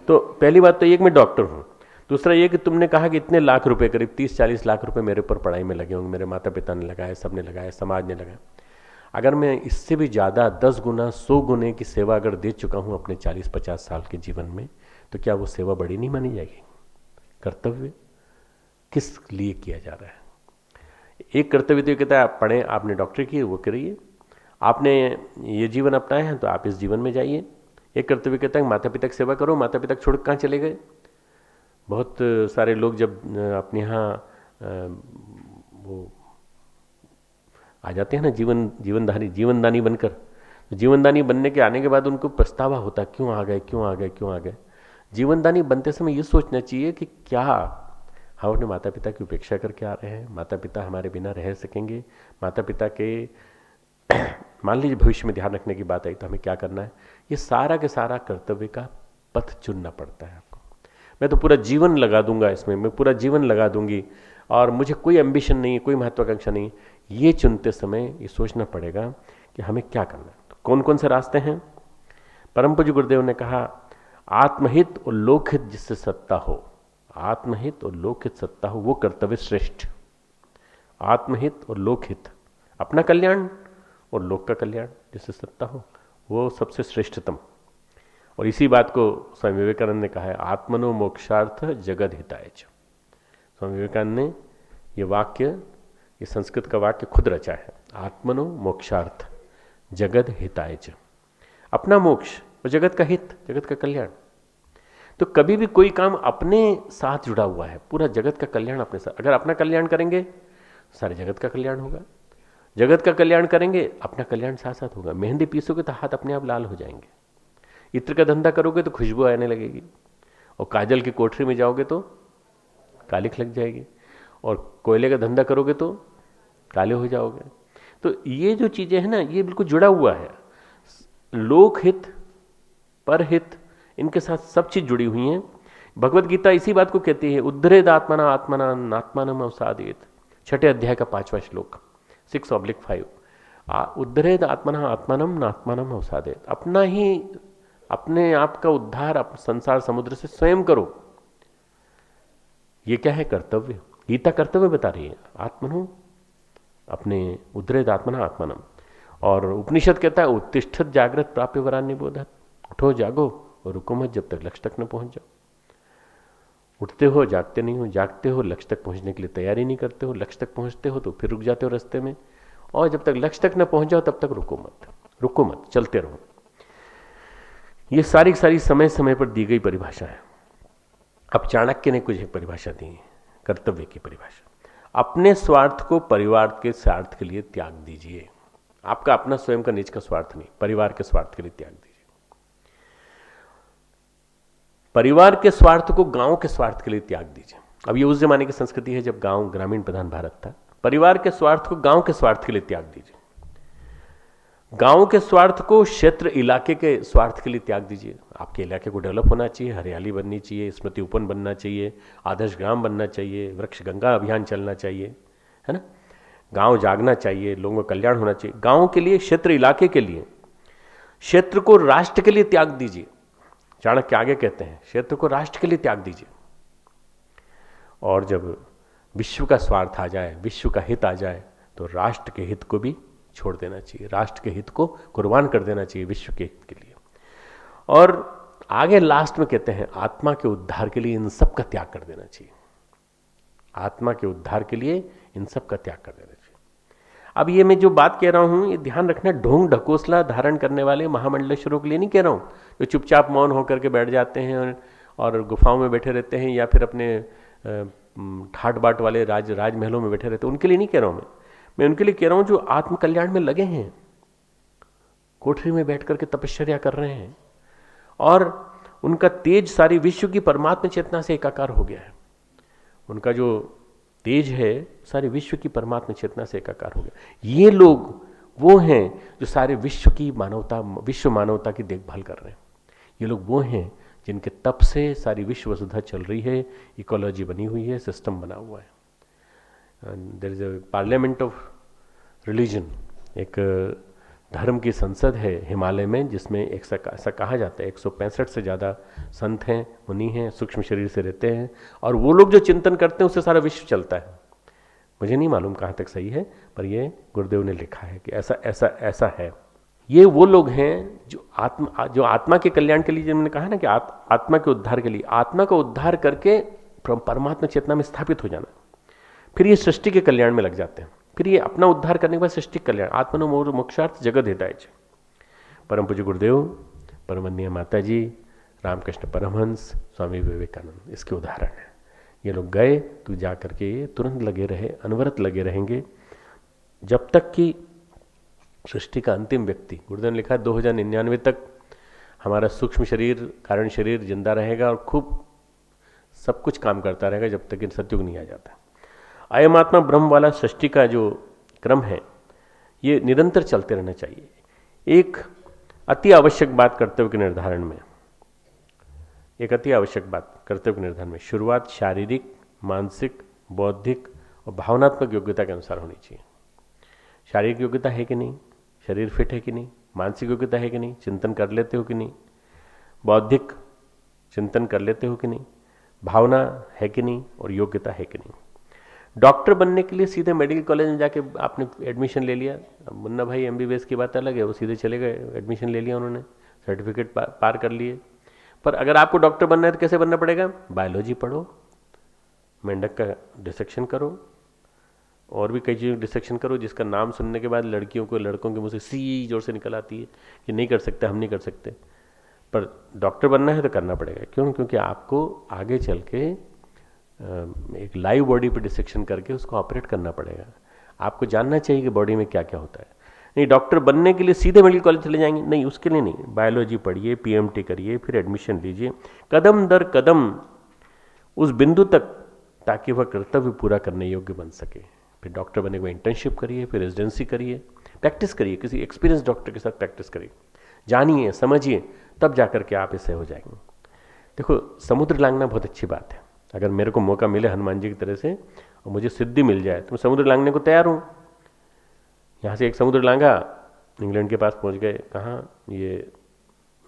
तो पहली बात तो ये कि मैं डॉक्टर हूँ। दूसरा ये कि तुमने कहा कि इतने लाख रुपए, करीब 30-40 लाख रुपए मेरे ऊपर पढ़ाई में लगे होंगे, मेरे माता पिता ने लगाए, सबने लगाए, समाज ने लगाया। अगर मैं इससे भी ज़्यादा 10 गुना 100 गुने की सेवा अगर दे चुका हूँ अपने 40-50 साल के जीवन में, तो क्या वो सेवा बड़ी नहीं मानी जाएगी? कर्तव्य किस लिए किया जा रहा है? एक कर्तव्य तो कहता है आप पढ़ें, आपने डॉक्टरी की वो करिए, आपने ये जीवन अपनाया है तो आप इस जीवन में जाइए। एक कर्तव्य कहता है माता पिता की सेवा करो, माता पिता छोड़ कहाँ चले गए। बहुत सारे लोग जब अपने यहाँ वो आ जाते हैं ना जीवनदानी बनकर, तो जीवनदानी बनने के आने के बाद उनको पछतावा होता, क्यों आ गए। जीवनदानी बनते समय ये सोचना चाहिए कि क्या हम अपने माता पिता की उपेक्षा करके आ रहे हैं? माता पिता हमारे बिना रह सकेंगे? माता पिता के मान लीजिए भविष्य में ध्यान रखने की बात आई तो हमें क्या करना है? ये सारा के सारा कर्तव्य का पथ चुनना पड़ता है आपको। मैं तो पूरा जीवन लगा दूंगा इसमें, मैं पूरा जीवन लगा दूंगी और मुझे कोई एम्बिशन नहीं है, कोई महत्वाकांक्षा नहीं। ये चुनते समय ये सोचना पड़ेगा कि हमें क्या करना है। तो कौन कौन से रास्ते हैं? परम पूज्य गुरुदेव ने कहा, आत्महित और लोकहित जिससे सत्ता हो, आत्महित और लोकहित सत्ता हो, वो कर्तव्य श्रेष्ठ। आत्महित और लोकहित, अपना कल्याण और लोक का कल्याण जिससे सत्ता हो, वो सबसे श्रेष्ठतम। और इसी बात को स्वामी विवेकानंद ने कहा है, आत्मनो मोक्षार्थ जगद हिताय च। स्वामी विवेकानंद ने ये वाक्य, ये संस्कृत का वाक्य खुद रचा है, आत्मनो मोक्षार्थ जगद हिताय च। अपना मोक्ष और जगत का हित, जगत का कल्याण। तो कभी भी कोई काम अपने साथ जुड़ा हुआ है, पूरा जगत का कल्याण अपने साथ। अगर अपना कल्याण करेंगे सारे जगत का कल्याण होगा, जगत का कल्याण करेंगे अपना कल्याण साथ साथ होगा। मेहंदी पीसोगे तो हाथ अपने आप लाल हो जाएंगे, इत्र का धंधा करोगे तो खुशबू आने लगेगी, और काजल की कोठरी में जाओगे तो कालिख लग जाएगी, और कोयले का धंधा करोगे तो काले हो जाओगे। तो ये जो चीजें हैं ना, ये बिल्कुल जुड़ा हुआ है। लोकहित, परहित, इनके साथ सब चीज जुड़ी हुई हैं। भगवत गीता इसी बात को कहती है, उद्धरेद आत्मना आत्मना नात्मानम अवसादेत। 6 अध्याय का 5वां श्लोक, 6/5। उद्धरेद आत्मना आत्मानम नात्मानम अवसादेत। अपना ही अपने आप का उद्धार संसार समुद्र से स्वयं करो। ये क्या है? कर्तव्य। गीता कर्तव्य बता रही है। आत्मनो, अपने उद्धरेद आत्मना आत्मानम। और उपनिषद कहता है, उत्तिष्ठत जागृत प्राप्य वरान्य बोधत। उठो जागो और रुको मत जब तक लक्ष्य तक न पहुंच जाओ। उठते हो जागते नहीं हो, जागते हो लक्ष्य तक पहुंचने के लिए तैयारी नहीं करते हो, लक्ष्य तक पहुंचते हो तो फिर रुक जाते हो रास्ते में, और जब तक लक्ष्य तक न पहुंच जाओ तब तक रुको मत, चलते रहो। ये सारी समय समय पर दी गई परिभाषा है। अब चाणक्य ने कुछ एक परिभाषा दी है, कर्तव्य की परिभाषा। अपने स्वार्थ को परिवार के स्वार्थ के लिए त्याग दीजिए। आपका अपना स्वयं का निज का स्वार्थ नहीं, परिवार के स्वार्थ के लिए त्याग दीजिए। परिवार के स्वार्थ को गांव के स्वार्थ के लिए त्याग दीजिए। अब ये उस जमाने की संस्कृति है जब गांव ग्रामीण प्रधान भारत था। परिवार के स्वार्थ को गांव के स्वार्थ के लिए त्याग दीजिए, गांव के स्वार्थ को क्षेत्र इलाके के स्वार्थ के लिए त्याग दीजिए। आपके इलाके को डेवलप होना चाहिए, हरियाली बननी चाहिए, स्मृति उपवन बनना चाहिए, आदर्श ग्राम बनना चाहिए, वृक्ष गंगा अभियान चलना चाहिए, है ना, गांव जागना चाहिए, लोगों का कल्याण होना चाहिए। गांव के लिए, क्षेत्र इलाके के लिए, क्षेत्र को राष्ट्र के लिए त्याग दीजिए। चाणक्य आगे कहते हैं क्षेत्र को राष्ट्र के लिए त्याग दीजिए। और जब विश्व का स्वार्थ आ जाए, विश्व का हित आ जाए, तो राष्ट्र के हित को भी छोड़ देना चाहिए, राष्ट्र के हित को कुर्बान कर देना चाहिए विश्व के हित के लिए। और आगे लास्ट में कहते हैं आत्मा के उद्धार के लिए इन सब का त्याग कर देना चाहिए, आत्मा के उद्धार के लिए इन सब का त्याग कर देना चाहिए। अब ये मैं जो बात कह रहा हूं, ये ध्यान रखना, ढोंग ढकोसला धारण करने वाले महामंडलेश्वरों के लिए नहीं कह रहा हूं, जो चुपचाप मौन होकर के बैठ जाते हैं और गुफाओं में बैठे रहते हैं, या फिर अपने ठाट बाट वाले राजमहलों में बैठे रहते हैं, उनके लिए नहीं कह रहा हूं मैं उनके लिए कह रहा हूं जो आत्म कल्याण में लगे हैं, कोठरी में बैठ करके तपश्चर्या कर रहे हैं और उनका तेज सारी विश्व की परमात्मा चेतना से एकाकार हो गया है। उनका जो तेज है सारे विश्व की परमात्मा चेतना से एकाकार हो गया। ये लोग वो हैं जो सारे विश्व की विश्व मानवता की देखभाल कर रहे हैं। ये लोग वो हैं जिनके तप से सारी विश्व वसुधा चल रही है, इकोलॉजी बनी हुई है, सिस्टम बना हुआ है। There is a parliament of religion, एक धर्म की संसद है हिमालय में, जिसमें ऐसा कहा जाता है 165 से ज़्यादा संत हैं, मुनि हैं, सूक्ष्म शरीर से रहते हैं, और वो लोग जो चिंतन करते हैं उससे सारा विश्व चलता है। मुझे नहीं मालूम कहाँ तक सही है, पर ये गुरुदेव ने लिखा है कि ऐसा है। ये वो लोग हैं जो आत्मा के कल्याण के लिए, जिन्होंने कहा ना कि आत्मा के उद्धार के लिए, आत्मा का उद्धार करके परमात्मा चेतना में स्थापित हो जाना, फिर ये सृष्टि के कल्याण में लग जाते हैं। फिर ये अपना उद्धार करने के बाद सृष्टि कल्याण, आत्मनो मोक्षार्थ जगत हिताय। परम पूज्य गुरुदेव, परमवंदनीय माता जी, रामकृष्ण परमहंस, स्वामी विवेकानंद इसके उदाहरण है। ये लोग गए तो जा करके तुरंत लगे रहे, अनवरत लगे रहेंगे जब तक कि सृष्टि का अंतिम व्यक्ति, गुरुदेव ने लिखा है 2099 तक हमारा सूक्ष्म शरीर, कारण शरीर जिंदा रहेगा और खूब सब कुछ काम करता रहेगा जब तक कि सतयुग नहीं आ जाता। अयम आत्मा ब्रह्म वाला सृष्टि का जो क्रम है ये निरंतर चलते रहना चाहिए। एक अति आवश्यक बात कर्तव्य के निर्धारण में, शुरुआत शारीरिक, मानसिक, बौद्धिक और भावनात्मक योग्यता के अनुसार होनी चाहिए। शारीरिक योग्यता है कि नहीं, शरीर फिट है कि नहीं, मानसिक योग्यता है कि नहीं, चिंतन कर लेते हो कि नहीं, बौद्धिक चिंतन कर लेते हो कि नहीं, भावना है कि नहीं, और योग्यता है कि नहीं। डॉक्टर बनने के लिए सीधे मेडिकल कॉलेज में जाके आपने एडमिशन ले लिया, अब मुन्ना भाई MBBS की बात अलग है, वो सीधे चले गए, एडमिशन ले लिया उन्होंने, सर्टिफिकेट पार कर लिए। पर अगर आपको डॉक्टर बनना है तो कैसे बनना पड़ेगा? बायोलॉजी पढ़ो, मेंढक का डिसेक्शन करो, और भी कई चीज़ों डिसेक्शन करो जिसका नाम सुनने के बाद लड़कियों को, लड़कों के मुंह से सी जोर से निकल आती है कि नहीं कर सकते, हम नहीं कर सकते। पर डॉक्टर बनना है तो करना पड़ेगा। क्यों? क्योंकि आपको आगे चल के एक लाइव बॉडी पे डिसेक्शन करके उसको ऑपरेट करना पड़ेगा। आपको जानना चाहिए कि बॉडी में क्या क्या होता है। नहीं, डॉक्टर बनने के लिए सीधे मेडिकल कॉलेज चले जाएंगे, नहीं, उसके लिए नहीं। बायोलॉजी पढ़िए, PMT करिए, फिर एडमिशन लीजिए, कदम दर कदम उस बिंदु तक, ताकि वह कर्तव्य पूरा करने योग्य बन सके। फिर डॉक्टर बनने के बाद इंटर्नशिप करिए, फिर रेजिडेंसी करिए, प्रैक्टिस करिए, किसी एक्सपीरियंस डॉक्टर के साथ प्रैक्टिस करिए, जानिए, समझिए, तब जाकर के आप इससे हो जाएंगे। देखो, समुद्र लांघना बहुत अच्छी बात है। अगर मेरे को मौका मिले हनुमान जी की तरह से और मुझे सिद्धि मिल जाए तो मैं समुद्र लांघने को तैयार हूँ। यहाँ से एक समुद्र लांघा, इंग्लैंड के पास पहुँच गए, कहाँ, ये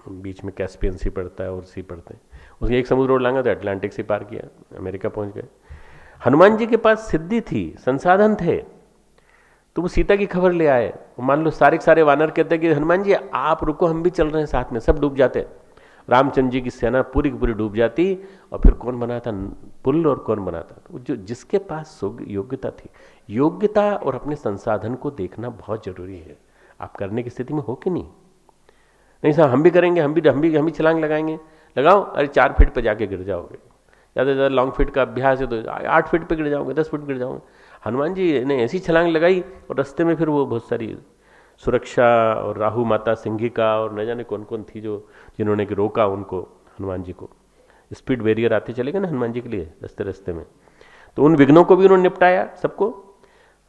बीच में कैस्पियन सी पड़ता है और सी पड़ते हैं, उसके एक समुद्र और लांघा तो अटलांटिक सी पार किया, अमेरिका पहुँच गए। हनुमान जी के पास सिद्धि थी, संसाधन थे, तो वो सीता की खबर ले आए। मान लो सारे वानर कहते हैं कि हनुमान जी आप रुको, हम भी चल रहे हैं साथ में, सब डूब जाते। रामचंद्र जी की सेना पूरी की पूरी डूब जाती, और फिर कौन बनाता पुल और कौन बनाता? तो जो जिसके पास योग्यता थी, योग्यता और अपने संसाधन को देखना बहुत जरूरी है। आप करने की स्थिति में हो कि नहीं? नहीं साहब हम भी करेंगे, हम भी छलांग लगाएंगे, लगाओ, अरे 4 फीट पे जाके गिर जाओगे। ज़्यादा से ज़्यादा लॉन्ग फीट का अभ्यास है तो 8 फीट पे गिर जाओगे, 10 फीट गिर जाओगे। हनुमान जी ने ऐसी छलांग लगाई और रास्ते में फिर वो बहुत सारी सुरक्षा और राहु माता सिंहिका और न जाने कौन कौन थी जिन्होंने कि रोका उनको, हनुमान जी को। स्पीड बैरियर आते चले गए ना हनुमान जी के लिए रास्ते में, तो उन विघ्नों को भी उन्होंने निपटाया सबको।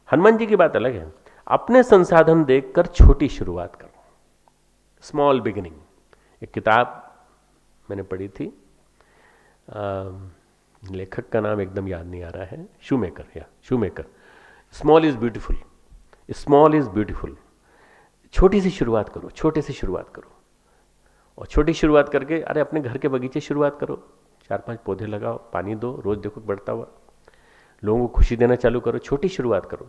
हनुमान जी की बात अलग है, अपने संसाधन देखकर छोटी शुरुआत करो, स्मॉल बिगिनिंग। एक किताब मैंने पढ़ी थी, लेखक का नाम एकदम याद नहीं आ रहा है, shoemaker. Small is beautiful, small is beautiful. छोटी सी शुरुआत करो, छोटे से शुरुआत करो, और छोटी शुरुआत करके अरे अपने घर के बगीचे शुरुआत करो, 4-5 पौधे लगाओ, पानी दो, रोज देखो बढ़ता हुआ, लोगों को खुशी देना चालू करो। छोटी शुरुआत करो,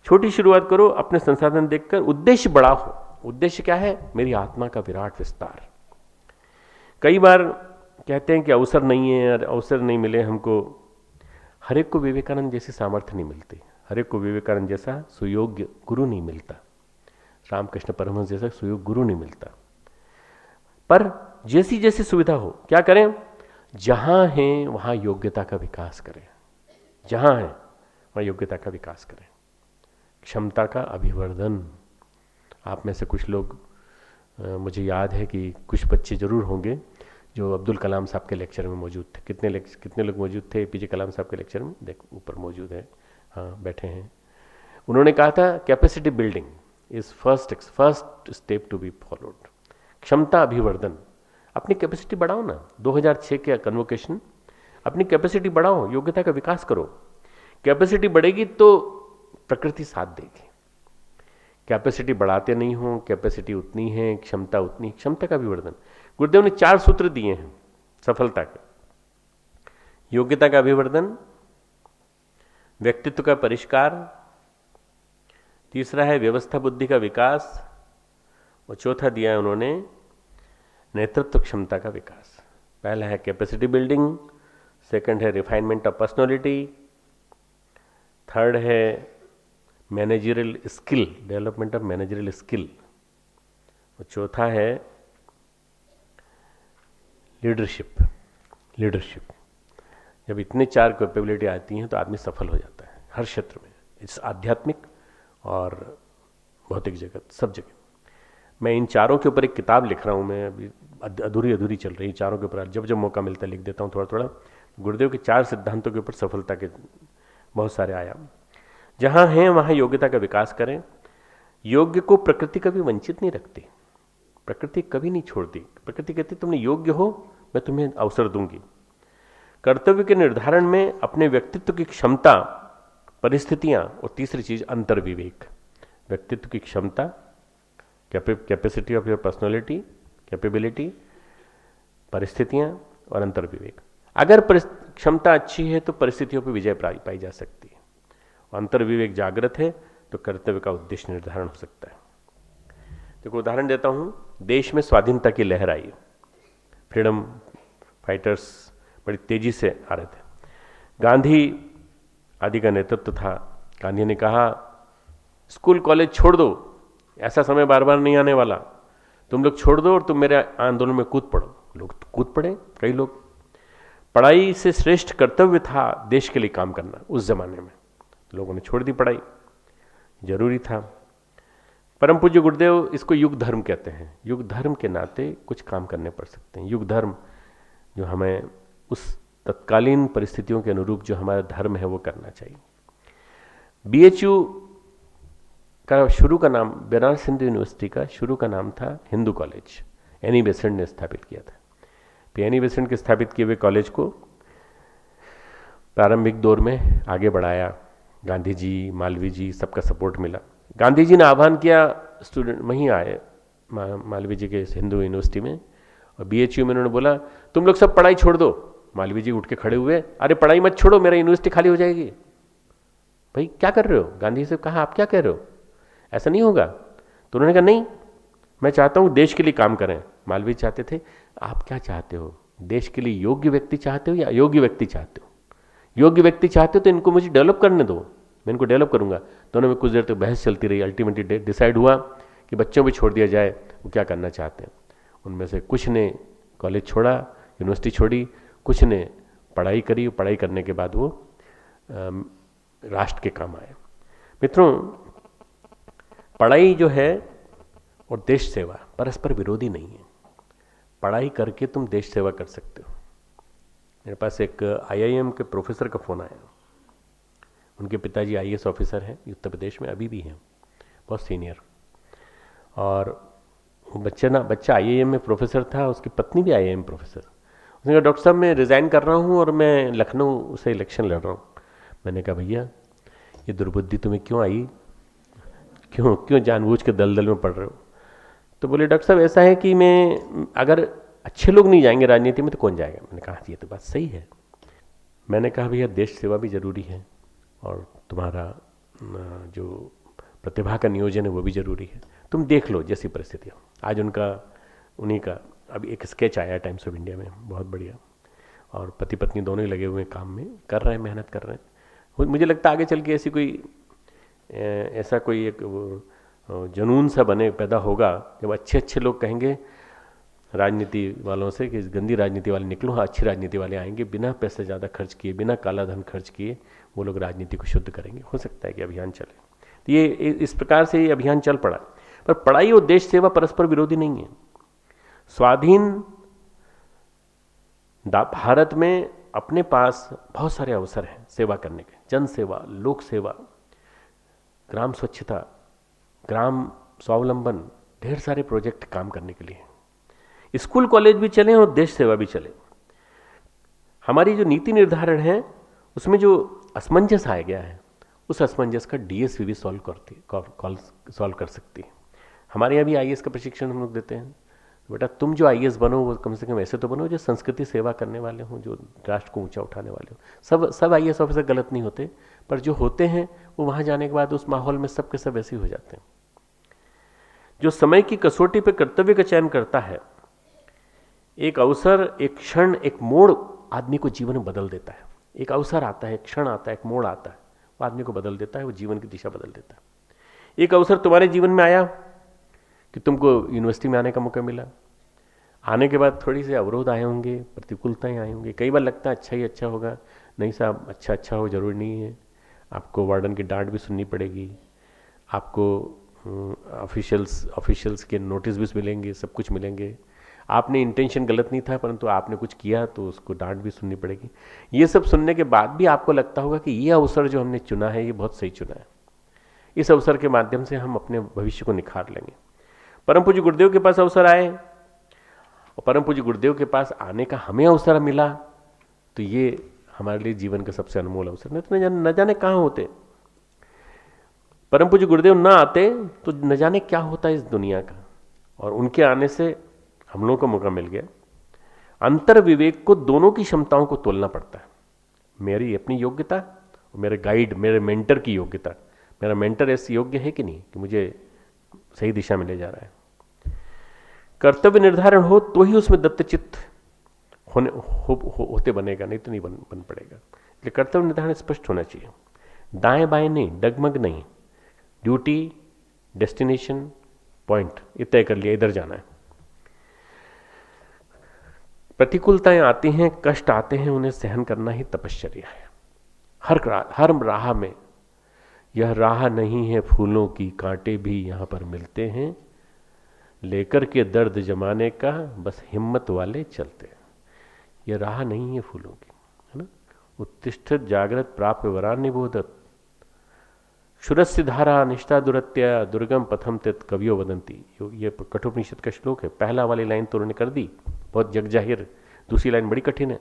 छोटी शुरुआत करो, अपने संसाधन देखकर। उद्देश्य बड़ा हो। उद्देश्य क्या है? मेरी आत्मा का विराट विस्तार। कई बार कहते हैं कि अवसर नहीं है, अवसर नहीं मिले हमको। हर एक को विवेकानंद जैसी सामर्थ्य नहीं मिलती, हर एक को विवेकानंद जैसा सुयोग्य गुरु नहीं मिलता, रामकृष्ण परमहंस जैसा सुयोग्य गुरु नहीं मिलता। पर जैसी जैसी सुविधा हो, क्या करें? जहां है वहां योग्यता का विकास करें, जहां है वहां योग्यता का विकास करें, क्षमता का अभिवर्धन। आप में से कुछ लोग, मुझे याद है कि कुछ बच्चे जरूर होंगे जो अब्दुल कलाम साहब के लेक्चर में मौजूद थे। कितने लोग मौजूद थे एपीजे कलाम साहब के लेक्चर में? देख ऊपर मौजूद है, हाँ बैठे हैं। उन्होंने कहा था capacity building is first step to be followed. क्षमता अभिवर्धन, अपनी कैपेसिटी बढ़ाओ ना। 2006 के कन्वोकेशन, अपनी कैपेसिटी बढ़ाओ, योग्यता का विकास करो। कैपेसिटी बढ़ेगी तो प्रकृति साथ देगी। कैपेसिटी बढ़ाते नहीं हो, कैपेसिटी उतनी है, क्षमता उतनी, क्षमता का अभिवर्धन। गुरुदेव ने 4 सूत्र दिए हैं सफलता के। योग्यता का अभिवर्धन, व्यक्तित्व का परिष्कार, तीसरा है व्यवस्था बुद्धि का विकास, और चौथा दिया है उन्होंने नेतृत्व क्षमता का विकास। पहला है कैपेसिटी बिल्डिंग, सेकंड है रिफाइनमेंट ऑफ पर्सनालिटी, थर्ड है managerial skill, development of managerial skill, और चौथा है लीडरशिप। जब इतने 4 कैपेबिलिटी आती हैं तो आदमी सफल हो जाता है हर क्षेत्र में, इस आध्यात्मिक और भौतिक जगत, सब जगह। मैं इन चारों के ऊपर एक किताब लिख रहा हूँ, मैं अभी अधूरी चल रही, चारों के ऊपर जब मौका मिलता है लिख देता हूँ थोड़ा। गुरुदेव के 4 सिद्धांतों के ऊपर सफलता के बहुत सारे आयाम। जहाँ हैं वहाँ योग्यता का विकास करें। योग्य को प्रकृति कभी वंचित नहीं रखती, प्रकृति कभी नहीं छोड़ती। प्रकृति कहती तुमने योग्य हो, मैं तुम्हें अवसर दूंगी। कर्तव्य के निर्धारण में अपने व्यक्तित्व की क्षमता, परिस्थितियां, और तीसरी चीज अंतर्विवेक। व्यक्तित्व की क्षमता, capacity of your personality, capability, परिस्थितियां और अंतर्विवेक। अगर क्षमता अच्छी है तो परिस्थितियों पर विजय पाई जा सकती है, और अंतर्विवेक जागृत है तो कर्तव्य का उद्देश्य निर्धारण हो सकता है। देखो उदाहरण देता हूं, देश में स्वाधीनता की लहर आई, फ्रीडम फाइटर्स बड़ी तेजी से आ रहे थे, गांधी आदि का नेतृत्व था। गांधी ने कहा स्कूल कॉलेज छोड़ दो, ऐसा समय बार बार नहीं आने वाला, तुम लोग छोड़ दो और तुम मेरे आंदोलन में कूद पड़ो। लोग कूद पड़े, कई लोग। पढ़ाई से श्रेष्ठ कर्तव्य था देश के लिए काम करना उस जमाने में, लोगों ने छोड़ दी पढ़ाई, जरूरी था। परम पूज्य गुरुदेव इसको युग धर्म कहते हैं। युग धर्म के नाते कुछ काम करने पड़ सकते हैं। युग धर्म जो हमें उस तत्कालीन परिस्थितियों के अनुरूप जो हमारा धर्म है वो करना चाहिए। BHU का शुरू का नाम, बनारस हिंदू यूनिवर्सिटी का शुरू का नाम था हिंदू कॉलेज, एनी बेसेंट ने स्थापित किया था। एनी बेसेंट के स्थापित किए हुए कॉलेज को प्रारंभिक दौर में आगे बढ़ाया। गांधी जी, मालवीय जी, सबका सपोर्ट मिला। गांधी जी ने आह्वान किया, स्टूडेंट वहीं आए मालवीय जी के हिंदू यूनिवर्सिटी में, और BHU में उन्होंने बोला तुम लोग सब पढ़ाई छोड़ दो। मालवीय जी उठ के खड़े हुए, अरे पढ़ाई मत छोड़ो, मेरा यूनिवर्सिटी खाली हो जाएगी। भाई क्या कर रहे हो? गांधी से कहा आप क्या कह रहे हो, ऐसा नहीं होगा। तो उन्होंने कहा नहीं, मैं चाहता हूं देश के लिए काम करें। मालवीय चाहते थे, आप क्या चाहते हो, देश के लिए योग्य व्यक्ति चाहते हो या अयोग्य व्यक्ति चाहते हो? योग्य व्यक्ति चाहते हो तो इनको मुझे डेवलप करने दो, मैं इनको डेवलप करूंगा। दोनों में कुछ देर तक बहस चलती रही। अल्टीमेटली डिसाइड हुआ कि बच्चों भी छोड़ दिया जाए, वो क्या करना चाहते हैं। उनमें से कुछ ने कॉलेज छोड़ा, यूनिवर्सिटी छोड़ी, कुछ ने पढ़ाई करी। पढ़ाई करने के बाद वो राष्ट्र के काम आए। मित्रों, पढ़ाई जो है और देश सेवा परस्पर विरोधी नहीं है। पढ़ाई करके तुम देश सेवा कर सकते हो। मेरे पास एक IIM के प्रोफेसर का फ़ोन आया, उनके पिताजी IAS ऑफिसर हैं उत्तर प्रदेश में, अभी भी हैं, बहुत सीनियर। और वो बच्चा IIM में प्रोफेसर था, उसकी पत्नी भी IIM प्रोफेसर। उसने कहा डॉक्टर साहब मैं रिज़ाइन कर रहा हूँ और मैं लखनऊ से इलेक्शन लड़ रहा हूँ। मैंने कहा भैया ये दुर्बुद्धि तुम्हें क्यों आई, क्यों जानबूझ के दलदल में पड़ रहे हो? तो बोले डॉक्टर साहब ऐसा है कि मैं अगर अच्छे लोग नहीं जाएंगे राजनीति में तो कौन जाएगा? मैंने कहा ये तो बात सही है। मैंने कहा भैया देश सेवा भी ज़रूरी है और तुम्हारा जो प्रतिभा का नियोजन है वो भी ज़रूरी है, तुम देख लो जैसी परिस्थिति हो। आज उन्हीं का अभी एक स्केच आया टाइम्स ऑफ इंडिया में, बहुत बढ़िया, और पति पत्नी दोनों ही लगे हुए काम में, कर रहे हैं, मेहनत कर रहे हैं। मुझे लगता है आगे चल के ऐसा कोई एक जुनून सा पैदा होगा जब अच्छे लोग कहेंगे राजनीति वालों से कि गंदी राजनीति वाले निकलो, हाँ अच्छी राजनीति वाले आएंगे, बिना पैसे ज़्यादा खर्च किए, बिना काला धन खर्च किए वो लोग राजनीति को शुद्ध करेंगे। हो सकता है कि अभियान चले। तो ये इस प्रकार से ये अभियान चल पड़ा। पर पढ़ाई और देश सेवा परस्पर विरोधी नहीं है। स्वाधीन भारत में अपने पास बहुत सारे अवसर हैं सेवा करने के, जन सेवा, लोक सेवा, ग्राम स्वच्छता, ग्राम स्वावलंबन, ढेर सारे प्रोजेक्ट काम करने के लिए। स्कूल कॉलेज भी चले और देश सेवा भी चले। हमारी जो नीति निर्धारण है उसमें जो असमंजस आ गया है, उस असमंजस का DSV भी सॉल्व कर सकती है। हमारे यहाँ भी IAS का प्रशिक्षण हम लोग देते हैं। बेटा तुम जो IAS बनो वो कम से कम ऐसे तो बनो जो संस्कृति सेवा करने वाले हों, जो राष्ट्र को ऊंचा उठाने वाले हों। सब IAS ऑफिसर गलत नहीं होते, पर जो होते हैं वो वहाँ जाने के बाद उस माहौल में सब के सब ऐसे ही हो जाते हैं। जो समय की कसौटी पर कर्तव्य का चयन करता है, एक अवसर, एक क्षण, एक मोड़ आदमी को जीवन में बदल देता है। एक अवसर आता है, एक क्षण आता है, एक मोड़ आता है, वो आदमी को बदल देता है, वो जीवन की दिशा बदल देता है। एक अवसर तुम्हारे जीवन में आया कि तुमको यूनिवर्सिटी में आने का मौका मिला। आने के बाद थोड़ी से अवरोध आए होंगे, प्रतिकूलताएं आई होंगी, कई बार लगता है अच्छा ही अच्छा होगा। नहीं साहब, अच्छा हो जरूरी नहीं है। आपको वार्डन की डांट भी सुननी पड़ेगी, आपको ऑफिशियल्स के नोटिस भी मिलेंगे, सब कुछ मिलेंगे। आपने इंटेंशन गलत नहीं था, परंतु आपने कुछ किया तो उसको डांट भी सुननी पड़ेगी। ये सब सुनने के बाद भी आपको लगता होगा कि ये अवसर जो हमने चुना है ये बहुत सही चुना है। इस अवसर के माध्यम से हम अपने भविष्य को निखार लेंगे। परम पूज्य गुरुदेव के पास अवसर आए और परम पूज्य गुरुदेव के पास आने का हमें अवसर मिला, तो ये हमारे लिए जीवन का सबसे अनमोल अवसर। नहीं तो न जाने कहाँ होते। परम पूज्य गुरुदेव ना आते तो न जाने क्या होता है इस दुनिया का, और उनके आने से हम लोगों को मौका मिल गया। अंतर विवेक को, दोनों की क्षमताओं को तोलना पड़ता है। मेरी अपनी योग्यता और मेरे गाइड, मेरे मेंटर की योग्यता। मेरा मेंटर ऐसे योग्य है कि नहीं कि मुझे सही दिशा में ले जा रहा है। कर्तव्य निर्धारण हो तो ही उसमें दत्तचित्त होते बनेगा, नहीं तो नहीं बन पड़ेगा। इसलिए कर्तव्य निर्धारण स्पष्ट होना चाहिए, दाएं बाएं नहीं, डगमग नहीं। ड्यूटी, डेस्टिनेशन, पॉइंट ये तय कर लिया, इधर जाना है। प्रतिकूलताएं आती हैं, कष्ट आते हैं, उन्हें सहन करना ही तपश्चर्या है। हर राह में, यह राह नहीं है फूलों की, कांटे भी यहां पर मिलते हैं, लेकर के दर्द जमाने का बस हिम्मत वाले चलते हैं। यह राह नहीं है फूलों की, है ना। उत्तिष्ठत जागृत प्राप्य वरान्निबोधत, क्षुरस्य धारा निष्ठा दुरत्या, दुर्गम पथम तित कवियो वदंती। ये कठोपनिषद का श्लोक है। पहला वाली लाइन तो उन्होंने कर दी, बहुत जग जाहिर। दूसरी लाइन बड़ी कठिन है।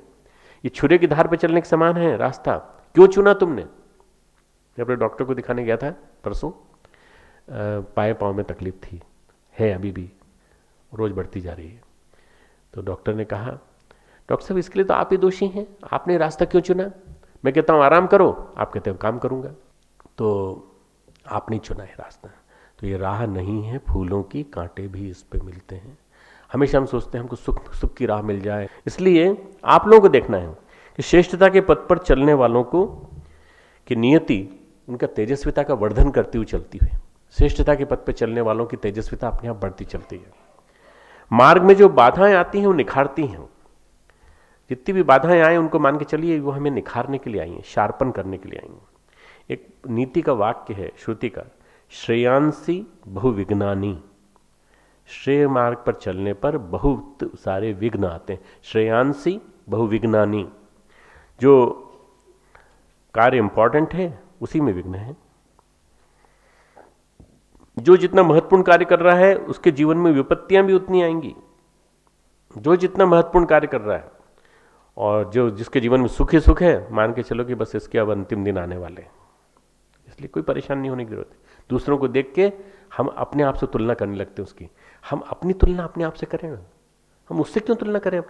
ये छुरे की धार पे चलने के समान है रास्ता। क्यों चुना तुमने? जब अपने डॉक्टर को दिखाने गया था परसों, पाँव में तकलीफ थी, है अभी भी, रोज बढ़ती जा रही है। तो डॉक्टर ने कहा, डॉक्टर साहब इसके लिए तो आप ही दोषी हैं, आपने रास्ता क्यों चुना? मैं कहता हूँ आराम करो, आप कहते हो काम करूंगा। तो आपने चुना है रास्ता। तो ये राह नहीं है फूलों की, कांटे भी इस पे मिलते हैं। हमेशा हम सोचते हैं हमको सुख की राह मिल जाए। इसलिए आप लोगों को देखना है कि श्रेष्ठता के पथ पर चलने वालों को की नियति उनका तेजस्विता का वर्धन करती हुई चलती है। श्रेष्ठता के पथ पर चलने वालों की तेजस्विता अपने आप बढ़ती चलती है। मार्ग में जो बाधाएं आती हैं वो निखारती हैं। जितनी भी बाधाएं आए उनको मान के चलिए वो हमें निखारने के लिए आई हैं, शार्पन करने के लिए आई हैं। एक नीति का वाक्य है श्रुति का, श्रेयांसी बहुविघ्नानी। श्रेय मार्ग पर चलने पर बहुत सारे विघ्न आते हैं। श्रेयांसी बहुविघ्नानी, जो कार्य इंपॉर्टेंट है उसी में विघ्न है। जो जितना महत्वपूर्ण कार्य कर रहा है उसके जीवन में विपत्तियां भी उतनी आएंगी। जो जितना महत्वपूर्ण कार्य कर रहा है और जो जिसके जीवन में सुख ही सुख है, मान के चलो कि बस इसके अब अंतिम दिन आने वाले हैं, इसलिए कोई परेशान नहीं होने की जरूरत है। दूसरों को देख के हम अपने आप से तुलना करने लगते हैं उसकी। हम अपनी तुलना अपने आप से करें ना, हम उससे क्यों तुलना करें?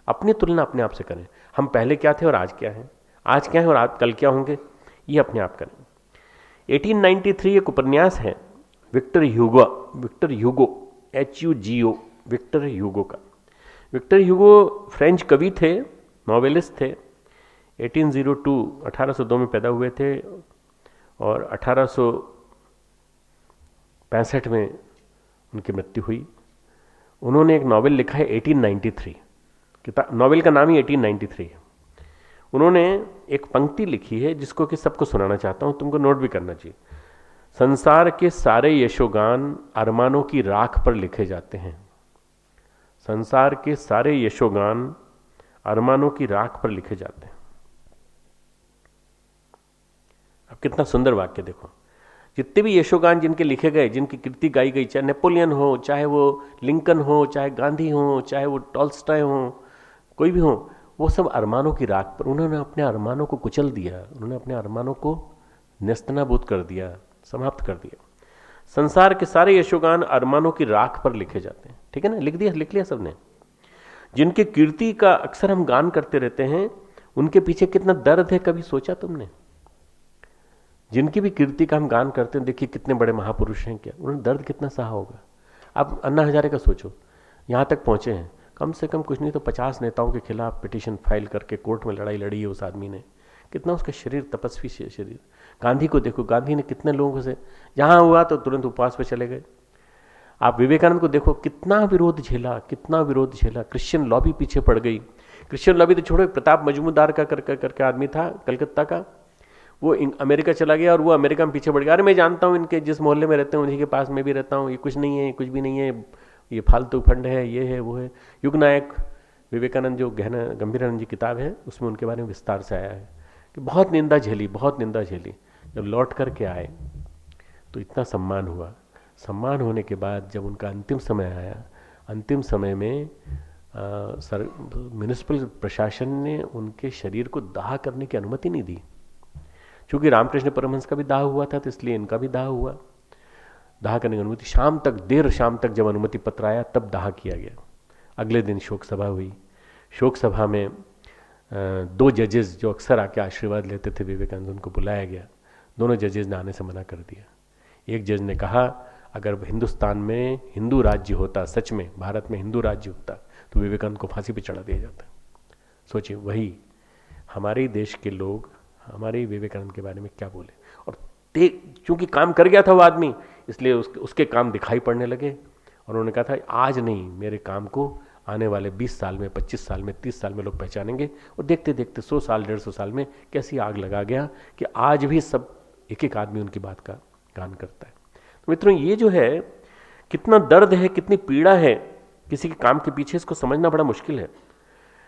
अपनी तुलना अपने आप से करें। हम पहले क्या थे और आज क्या हैं, आज क्या है और आज कल क्या होंगे, ये अपने आप करें। 1893 एक उपन्यास है Victor Hugo HUGO, Victor Hugo का। विक्टर ह्यूगो फ्रेंच कवि थे, नॉवेलिस्ट थे। 1802 में पैदा हुए थे और 1865 में उनकी मृत्यु हुई। उन्होंने एक नॉवेल लिखा है 1893, नॉवेल का नाम ही 1893 है। उन्होंने एक पंक्ति लिखी है जिसको कि सबको सुनाना चाहता हूं, तुमको नोट भी करना चाहिए। संसार के सारे यशोगान अरमानों की राख पर लिखे जाते हैं। संसार के सारे यशोगान अरमानों की राख पर लिखे जाते हैं। अब कितना सुंदर वाक्य देखो। जितने भी यशोगान जिनके लिखे गए, जिनकी कृति गाई गई, चाहे नेपोलियन हो, चाहे वो लिंकन हो, चाहे गांधी हो, चाहे वो टॉल्स्टॉय हो, कोई भी हो, वो सब अरमानों की राख पर। उन्होंने अपने अरमानों को कुचल दिया, उन्होंने अपने अरमानों को नेस्तनाबूद कर दिया, समाप्त कर दिया। संसार के सारे यशोगान अरमानों की राख पर लिखे जाते हैं। ठीक है ना, लिख लिया सबने। जिनके कीर्ति का अक्सर हम गान करते रहते हैं, उनके पीछे कितना दर्द है, कभी सोचा तुमने? जिनकी भी कीर्ति का हम गान करते हैं, देखिए कितने बड़े महापुरुष हैं, क्या उन्होंने दर्द कितना सहा होगा। अब अन्ना हजारे का सोचो, यहां तक पहुंचे हैं, कम से कम कुछ नहीं तो 50 नेताओं के खिलाफ पिटीशन फाइल करके कोर्ट में लड़ाई लड़ी है उस आदमी ने। कितना उसका शरीर तपस्वी शरीर। गांधी को देखो, गांधी ने कितने लोगों से, जहां हुआ तो तुरंत उपवास पे चले गए। आप विवेकानंद को देखो, कितना विरोध झेला, कितना विरोध झेला। क्रिश्चियन लॉबी पीछे पड़ गई। क्रिश्चियन लॉबी तो छोड़ो, प्रताप मजूमदार का करके आदमी था कलकत्ता का, वो अमेरिका चला गया और वो अमेरिका में पीछे पड़ गया। अरे मैं जानता हूँ इनके जिस मोहल्ले में रहते हैं उन्हीं के पास मैं भी रहता हूँ, ये कुछ नहीं है, कुछ भी नहीं है, ये फालतू फंड है, ये है वो है। युग नायक विवेकानंद जो गंभीरानंद जी किताब है उसमें उनके बारे में विस्तार से आया है कि बहुत निंदा झेली, बहुत निंदा झेली। जब लौट करके आए तो इतना सम्मान हुआ। सम्मान होने के बाद जब उनका अंतिम समय आया, अंतिम समय में म्युनिसिपल प्रशासन ने उनके शरीर को दाह करने की अनुमति नहीं दी। क्योंकि रामकृष्ण परमहंस का भी दाह हुआ था, तो इसलिए इनका भी दाह हुआ। दाह करने की अनुमति शाम तक, देर शाम तक जब अनुमति पत्र आया तब दाह किया गया। अगले दिन शोक सभा हुई। शोक सभा में 2 जजेस जो अक्सर आके आशीर्वाद लेते थे विवेकानंद, उनको बुलाया गया। दोनों जजेस ने आने से मना कर दिया। एक जज ने कहा अगर हिंदुस्तान में हिंदू राज्य होता, सच में भारत में हिंदू राज्य होता, तो विवेकानंद को फांसी पे चढ़ा दिया जाता। सोचिए, वही हमारे देश के लोग हमारे विवेकानंद के बारे में क्या बोले। और चूंकि काम कर गया था वो आदमी, इसलिए उसके काम दिखाई पड़ने लगे। और उन्होंने कहा था आज नहीं, मेरे काम को आने वाले 20 साल में, 25 साल में, 30 साल में लोग पहचानेंगे। और देखते देखते 100 साल 150 साल में कैसी आग लगा गया कि आज भी सब एक एक आदमी उनकी बात का गान करता है। तो मित्रों, ये जो है कितना दर्द है, कितनी पीड़ा है किसी के काम के पीछे, इसको समझना बड़ा मुश्किल है।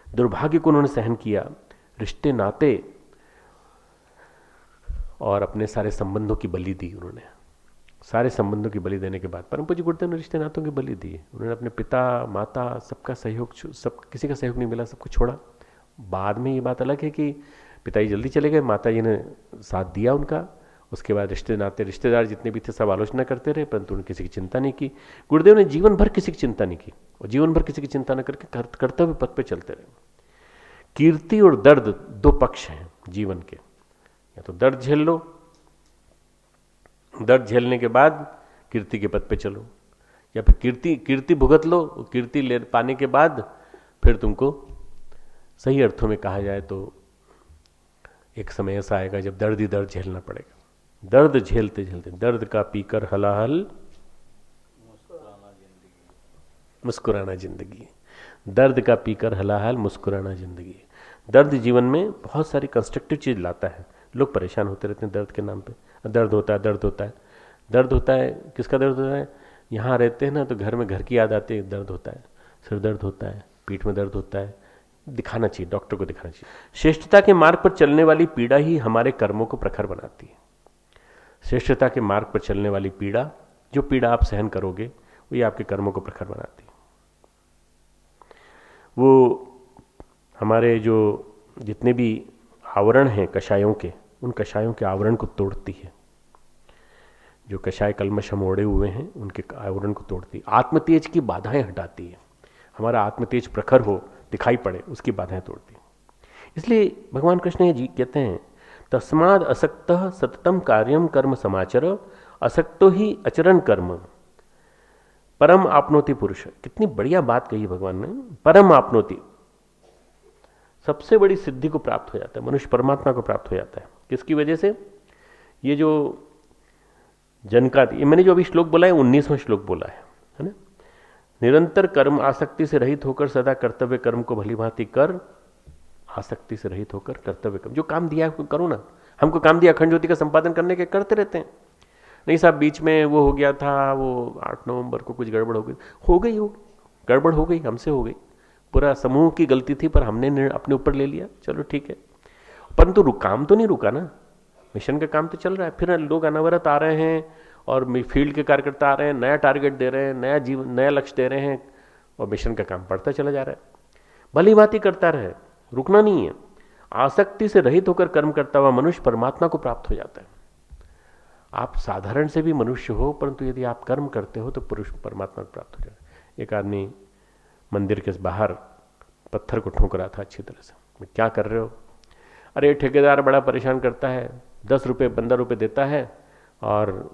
दुर्भाग्य को उन्होंने सहन किया, रिश्ते नाते और अपने सारे संबंधों की बलि दी उन्होंने। सारे संबंधों की बलि देने के बाद परम पूज्य गुरुदेव ने रिश्ते नातों की बलि दी। उन्होंने अपने पिता माता सबका सहयोग, सब किसी का सहयोग नहीं मिला, सबको छोड़ा। बाद में ये बात अलग है कि पिताजी जल्दी चले गए, माता जी ने साथ दिया उनका। उसके बाद रिश्ते नाते, रिश्तेदार जितने भी थे सब आलोचना करते रहे, परंतु उन्होंने किसी की चिंता नहीं की। गुरुदेव ने जीवन भर किसी की चिंता नहीं की और जीवन भर किसी की चिंता न करके कर्तव्य पथ पे चलते रहे। कीर्ति और दर्द 2 पक्ष हैं जीवन के। या तो दर्द झेल लो, दर्द झेलने के बाद कीर्ति के पथ पे चलो, या फिर कीर्ति भुगत लो, कीर्ति ले पाने के बाद फिर तुमको सही अर्थों में कहा जाए तो एक समय ऐसा आएगा जब दर्द ही दर्द झेलना पड़ेगा। दर्द झेलते झेलते, दर्द का पीकर हलाहल मुस्कुराना जिंदगी, दर्द का पीकर हलाहल मुस्कुराना जिंदगी। दर्द जीवन में बहुत सारी कंस्ट्रक्टिव चीज लाता है। लोग परेशान होते रहते हैं दर्द के नाम पे। दर्द होता है, दर्द होता है, दर्द होता है। किसका दर्द होता है? यहाँ रहते हैं ना तो घर में घर की याद आती है, दर्द होता है। सिर दर्द होता है, पीठ में दर्द होता है, दिखाना चाहिए, डॉक्टर को दिखाना चाहिए। श्रेष्ठता के मार्ग पर चलने वाली पीड़ा ही हमारे कर्मों को प्रखर बनाती है। श्रेष्ठता के मार्ग पर चलने वाली पीड़ा, जो पीड़ा आप सहन करोगे, वही आपके कर्मों को प्रखर बनाती है। वो हमारे जो जितने भी आवरण हैं कषायों के, उन कषायों के आवरण को तोड़ती है। जो कषाय कलमश हम ओढ़े हुए हैं, उनके आवरण को तोड़ती है। आत्मतेज की बाधाएं हटाती है। हमारा आत्मतेज प्रखर हो, दिखाई पड़े, उसकी बाधाएं तोड़ती है। इसलिए भगवान कृष्ण जी कहते हैं, तस्माद असक्तः सततम कार्यम कर्म समाचर, असक्तो ही अचरन कर्म परम आपनोति पुरुष। कितनी बढ़िया बात कही भगवान ने। परम आपनोति, सबसे बड़ी सिद्धि को प्राप्त हो जाता है मनुष्य, परमात्मा को प्राप्त हो जाता है। किसकी वजह से? ये जो जनका, ये मैंने जो अभी श्लोक बोला है 19वां श्लोक बोला है ना। निरंतर कर्म आसक्ति से रहित होकर सदा कर्तव्य कर्म को भली भांति कर, आसक्ति से रहित होकर कर्तव्य कर्म, जो काम दिया है करो ना। हमको काम दिया अखंड ज्योति का संपादन करने के, करते रहते हैं। नहीं साहब बीच में वो हो गया था, वो 8 नवंबर को कुछ गड़बड़ हो गई, गड़बड़ हो गई, हमसे हो गई, पूरा समूह की गलती थी, पर हमने अपने ऊपर ले लिया, चलो ठीक है। परंतु काम तो नहीं रुका ना, मिशन का काम तो चल रहा है। फिर लोग अनवरत आ रहे हैं और फील्ड के कार्यकर्ता आ रहे हैं, नया टारगेट दे रहे हैं, नया जीवन, नया लक्ष्य दे रहे हैं, और मिशन का काम बढ़ता चला जा रहा है। भली भांति करता रहे, रुकना नहीं है। आसक्ति से रहित होकर कर्म करता हुआ मनुष्य परमात्मा को प्राप्त हो जाता है। आप साधारण से भी मनुष्य हो, परंतु यदि आप कर्म करते हो तो पुरुष परमात्मा को प्राप्त हो जाता है। एक आदमी मंदिर के बाहर पत्थर को ठोक रहा था अच्छी तरह से। क्या कर रहे हो? अरे ठेकेदार बड़ा परेशान करता है, 10 रुपये 15 रुपये देता है, और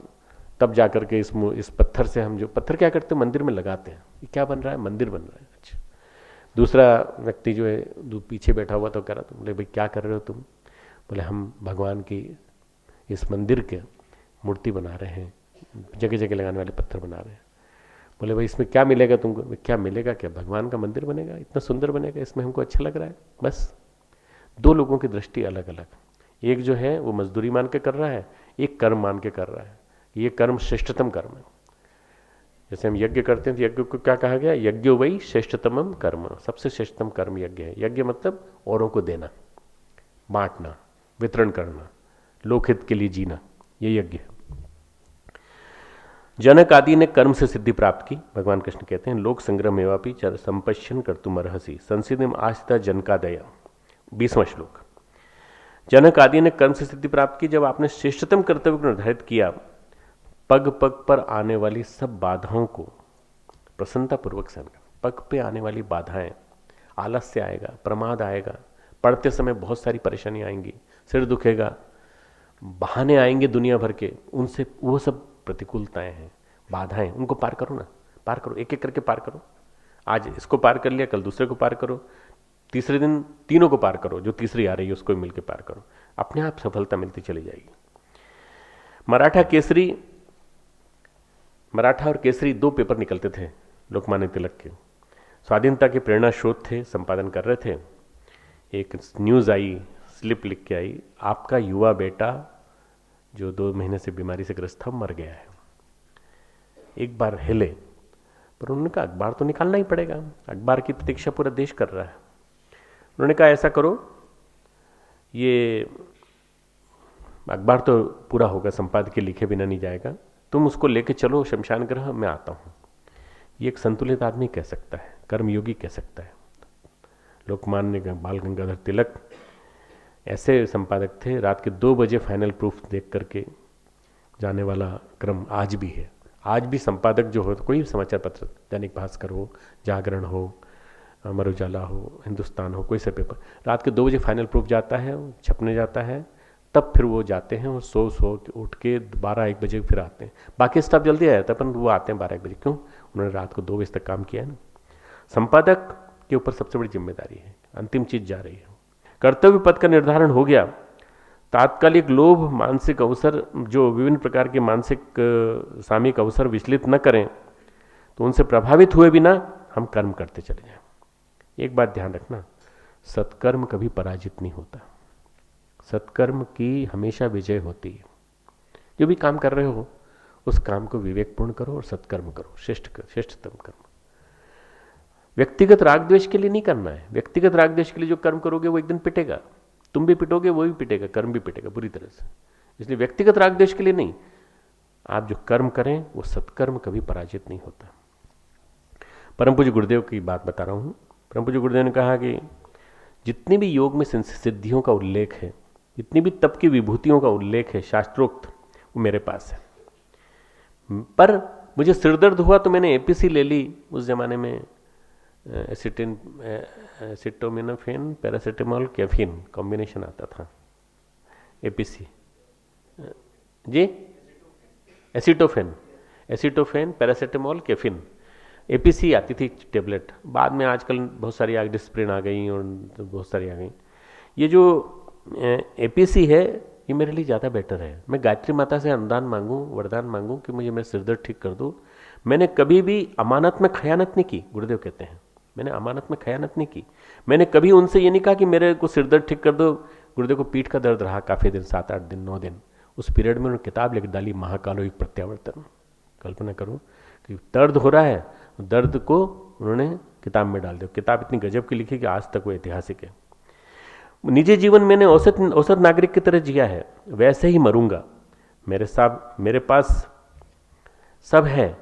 तब जाकर के इस पत्थर से हम, जो पत्थर क्या करते हैं मंदिर में लगाते हैं, ये क्या बन रहा है? मंदिर बन रहा है। अच्छा, दूसरा व्यक्ति जो है पीछे बैठा हुआ तो कह रहा, तुम बोले भाई क्या कर रहे हो तुम? बोले हम भगवान की इस मंदिर के मूर्ति बना रहे हैं, जगह जगह लगाने वाले पत्थर बना रहे हैं। बोले भाई इसमें क्या मिलेगा तुमको? क्या मिलेगा? क्या भगवान का मंदिर बनेगा, इतना सुंदर बनेगा, इसमें हमको अच्छा लग रहा है। बस दो लोगों की दृष्टि अलग अलग। एक जो है वो मजदूरी मान के कर रहा है, एक कर्म मान के कर रहा है। ये कर्म श्रेष्ठतम कर्म है। जैसे हम यज्ञ करते हैं तो यज्ञ को क्या कहा गया? यज्ञो वही श्रेष्ठतमम कर्म, सबसे श्रेष्ठतम कर्म यज्ञ है। यज्ञ मतलब औरों को देना, बांटना, वितरण करना, लोकहित के लिए जीना, ये यज्ञ है। जनक आदि ने कर्म से सिद्धि प्राप्त की। भगवान कृष्ण कहते हैं, लोक संग्रह एवापि संपश्यन कर्तुम अर्हसि संसिधिम आस्थिता जनकादया। 20वां श्लोक। जनक आदि ने कर्म से सिद्धि प्राप्त की। जब आपने श्रेष्ठतम कर्तव्य को निर्धारित किया, पग पग पर आने वाली सब बाधाओं को प्रसन्नतापूर्वक सहन कर। पग पे आने वाली बाधाएं, आलस्य आएगा, प्रमाद आएगा, पढ़ते समय बहुत सारी परेशानी आएंगी, सिर दुखेगा, बहाने आएंगे दुनिया भर के, उनसे वो सब प्रतिकूलताएं हैं, बाधाएं, उनको पार करो ना, पार करो, एक एक करके पार करो। आज इसको पार कर लिया, कल दूसरे को पार करो, तीसरे दिन तीनों को पार करो, जो तीसरी आ रही है उसको मिलकर पार करो। अपने आप सफलता मिलती चली जाएगी। मराठा और केसरी 2 पेपर निकलते थे लोकमान्य तिलक के। स्वाधीनता के प्रेरणा स्रोत थे, संपादन कर रहे थे। एक न्यूज़ आई, स्लिप लिख के आई, आपका युवा बेटा जो 2 महीने से बीमारी से ग्रस्त था मर गया है। एक बार हिले, पर उन्होंने कहा अखबार तो निकालना ही पड़ेगा, अखबार की प्रतीक्षा पूरा देश कर रहा है। उन्होंने कहा ऐसा करो, ये अखबार तो पूरा होगा, संपादकीय लिखे बिना नहीं जाएगा, तुम उसको लेके चलो शमशान ग्रह, मैं आता हूँ। ये एक संतुलित आदमी कह सकता है, कर्मयोगी कह सकता है। लोकमान्य बाल गंगाधर तिलक ऐसे संपादक थे, रात के 2 बजे फाइनल प्रूफ देख करके जाने वाला क्रम आज भी है। आज भी संपादक जो हो, कोई समाचार पत्र, दैनिक भास्कर हो, जागरण हो, अमर उजाला हो, हिंदुस्तान हो, कोई सा पेपर, रात के 2 बजे फाइनल प्रूफ जाता है, छपने जाता है, तब फिर वो जाते हैं और सो उठ के 12-1 बजे फिर आते हैं। बाकी स्टाफ जल्दी आ जाता है, पर वो आते हैं 12-1 बजे। क्यों? उन्होंने रात को 2 बजे तक काम किया है ना। संपादक के ऊपर सबसे बड़ी जिम्मेदारी है, अंतिम चीज जा रही है। कर्तव्य पथ का निर्धारण हो गया। तात्कालिक लोभ, मानसिक अवसर, जो विभिन्न प्रकार के मानसिक सामयिक अवसर विचलित न करें, तो उनसे प्रभावित हुए बिना हम कर्म करते चले जाएं। एक बात ध्यान रखना, सत्कर्म कभी पराजित नहीं होता, सत्कर्म की हमेशा विजय होती है। जो भी काम कर रहे हो उस काम को विवेकपूर्ण करो और सत्कर्म करो, श्रेष्ठतम कर्म। व्यक्तिगत राग द्वेष के लिए नहीं करना है। व्यक्तिगत राग द्वेष के लिए जो कर्म करोगे वो एक दिन पिटेगा, तुम भी पिटोगे, वो भी पिटेगा, कर्म भी पिटेगा बुरी तरह से। इसलिए व्यक्तिगत राग द्वेष के लिए नहीं, आप जो कर्म करें वो सत्कर्म कभी पराजित नहीं होता। परम पूज्य गुरुदेव की बात बता रहा हूं। परम पूज्य गुरुदेव ने कहा कि जितनी भी योग में सिद्धियों का उल्लेख है, जितनी भी तप की विभूतियों का उल्लेख है शास्त्रोक्त, वो मेरे पास है। पर मुझे सिरदर्द हुआ तो मैंने एपीसी ले ली। उस जमाने में एसिटामिनोफेन, पैरासीटामोल, कैफीन कॉम्बिनेशन आता था। एपीसी जी, एसिटोफेन, पैरासीटामोल, कैफीन, एपीसी आती थी टेबलेट। बाद में आजकल बहुत सारी डिस्प्रिन आ गई और बहुत सारी आ गई। ये जो एपीसी है ये मेरे लिए ज़्यादा बेटर है। मैं गायत्री माता से अनुदान मांगूं, वरदान मांगूं कि मुझे मेरा सिरदर्द ठीक कर दो। मैंने कभी भी अमानत में खयानत नहीं की, गुरुदेव कहते हैं, मैंने अमानत में खयानत नहीं की। मैंने कभी उनसे ये नहीं कहा कि मेरे को सिरदर्द ठीक कर दो। गुरुदेव को पीठ का दर्द रहा काफ़ी दिन, 7-8 दिन, 9 दिन। उस पीरियड में उन्होंने किताब लिख डाली, महाकालो एक प्रत्यावर्तन। कल्पना करो कि दर्द हो रहा है, दर्द को उन्होंने किताब में डाल दिया। किताब इतनी गजब की लिखी कि आज तक वो ऐतिहासिक है। निजी जीवन मैंने औसत नागरिक की तरह जिया है, वैसे ही मरूंगा। मेरे पास सब है,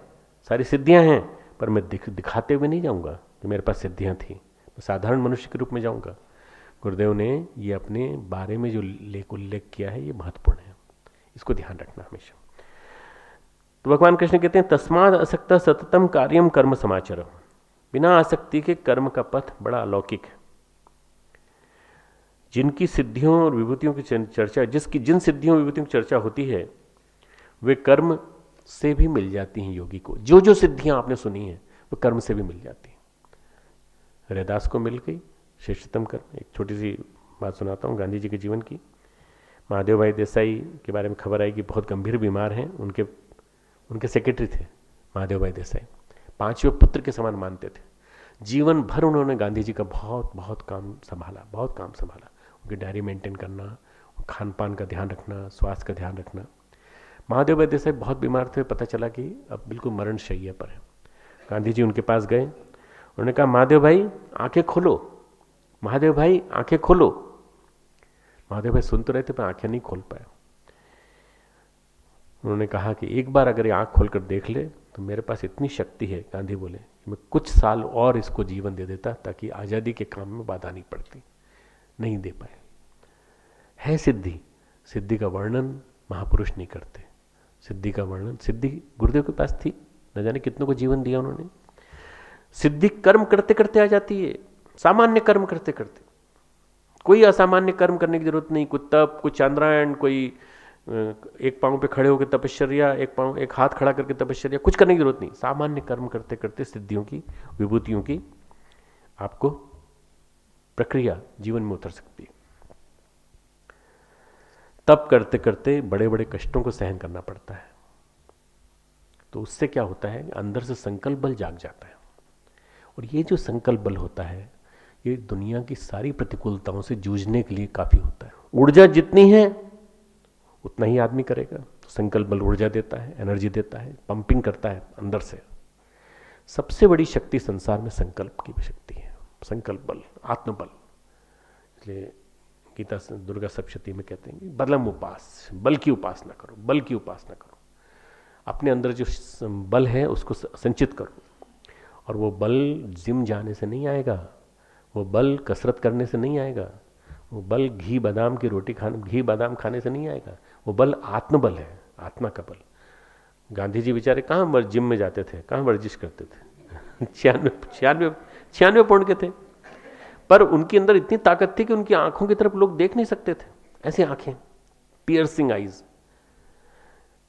सारी सिद्धियां हैं, पर मैं दिखाते हुए नहीं जाऊंगा कि मेरे पास सिद्धियां थी। मैं साधारण मनुष्य के रूप में जाऊंगा। गुरुदेव ने ये अपने बारे में जो उल्लेख किया है ये महत्वपूर्ण है, इसको ध्यान रखना हमेशा। तो भगवान कृष्ण कहते हैं तस्माद असक्त सततम कार्यम कर्म समाचर। बिना आसक्ति के कर्म का पथ बड़ा अलौकिक है। जिनकी सिद्धियों और विभूतियों की चर्चा, जिन सिद्धियों विभूतियों की चर्चा होती है, वे कर्म से भी मिल जाती हैं योगी को। जो जो सिद्धियां आपने सुनी हैं वो कर्म से भी मिल जाती हैं। रैदास को मिल गई श्रेष्ठतम कर्म। एक छोटी सी बात सुनाता हूँ गांधी जी के जीवन की। महादेव भाई देसाई के बारे में खबर आई कि बहुत गंभीर बीमार हैं। उनके सेक्रेटरी थे महादेव भाई देसाई, 5वें पुत्र के समान मानते थे। जीवन भर उन्होंने गांधी जी का बहुत काम संभाला। उनकी डायरी मेंटेन करना, खान पान का ध्यान रखना, स्वास्थ्य का ध्यान रखना। महादेव भाई देसाई बहुत बीमार थे, पता चला कि अब बिल्कुल मरण शैय्या पर है। गांधी जी उनके पास गए, उन्होंने कहा महादेव भाई आंखें खोलो, महादेव भाई आंखें खोलो। महादेव भाई सुन तो रहे थे पर आंखें नहीं खोल पाए। उन्होंने कहा कि एक बार अगर ये आंख खोलकर देख ले तो मेरे पास इतनी शक्ति है, गांधी बोले, कि मैं कुछ साल और इसको जीवन दे देता ताकि आज़ादी के काम में बाधा नहीं पड़ती। नहीं दे पाए। है सिद्धि का वर्णन महापुरुष नहीं करते। सिद्धि गुरुदेव के पास थी, न जाने कितनों को जीवन दिया उन्होंने। सिद्धि कर्म करते करते आ जाती है, सामान्य कर्म करते करते। कोई असामान्य कर्म करने की जरूरत नहीं। कोई तप, कोई चांद्रायण, कोई एक पांव पे खड़े होकर तपश्चर्या, एक हाथ खड़ा करके तपश्चर्या, कुछ करने की जरूरत नहीं। सामान्य कर्म करते करते सिद्धियों की, विभूतियों की आपको प्रक्रिया जीवन में उतर सकती है। तप करते करते बड़े बड़े कष्टों को सहन करना पड़ता है। तो उससे क्या होता है, अंदर से संकल्प बल जाग जाता है। और ये जो संकल्प बल होता है ये दुनिया की सारी प्रतिकूलताओं से जूझने के लिए काफी होता है। ऊर्जा जितनी है उतना ही आदमी करेगा। तो संकल्प बल ऊर्जा देता है, एनर्जी देता है, पंपिंग करता है अंदर से। सबसे बड़ी शक्ति संसार में संकल्प की शक्ति है, संकल्प बल, आत्मबल। इसलिए गीता दुर्गा सप्तशती में कहते हैं कि बलम उपास, बल की उपासना करो, बल की उपासना करो। अपने अंदर जो बल है उसको संचित करो। और वो बल जिम जाने से नहीं आएगा, वो बल कसरत करने से नहीं आएगा, वो बल घी बादाम खाने से नहीं आएगा। वो बल आत्मबल है, आत्मा का बल। गांधी जी बेचारे कहाँ जिम में जाते थे, कहाँ वर्जिश करते थे, 96 पौंड के थे। पर उनके अंदर इतनी ताकत थी कि उनकी आंखों की तरफ लोग देख नहीं सकते थे। ऐसी आंखें, पियर्सिंग आईज।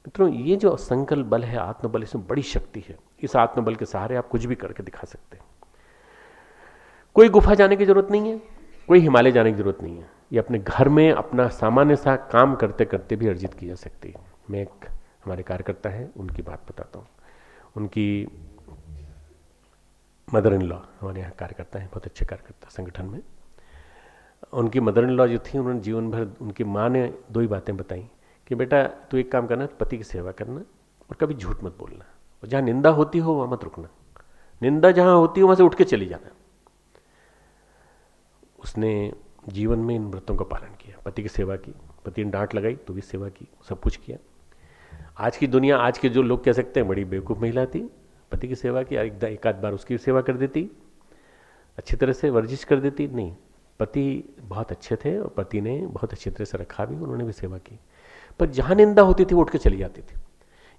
मित्रों, ये जो संकल्प बल है, आत्मबल, इसमें बड़ी शक्ति है। इस आत्मबल के सहारे आप कुछ भी करके दिखा सकते हैं। कोई गुफा जाने की जरूरत नहीं है, कोई हिमालय जाने की जरूरत नहीं है। ये अपने घर में अपना सामान्य सा काम करते करते भी अर्जित की जा सकती है। मैं एक हमारे कार्यकर्ता हैं, उनकी बात बताता हूँ। उनकी मदर इन लॉ हमारे यहाँ कार्यकर्ता हैं, बहुत अच्छे कार्यकर्ता संगठन में। उनकी मदर इन लॉ जो थी, उन्होंने जीवन भर, उनकी माँ ने 2 ही बातें बताई कि बेटा तू एक काम करना, पति की सेवा करना और कभी झूठ मत बोलना, और जहाँ निंदा होती हो वहाँ मत रुकना। निंदा जहां होती है वहां से उठ के चली जाना। उसने जीवन में इन व्रतों का पालन किया, पति की सेवा की, पति ने डांट लगाई तो भी सेवा की, सब कुछ किया। आज की दुनिया, आज के जो लोग कह सकते हैं बड़ी बेवकूफ़ महिला थी, पति की सेवा की, एक आध बार उसकी सेवा कर देती, अच्छी तरह से वर्जिश कर देती, नहीं, पति बहुत अच्छे थे और पति ने बहुत अच्छी तरह से रखा भी, उन्होंने भी सेवा की। पर जहाँ निंदा होती थी वो उठ के चली जाती थी।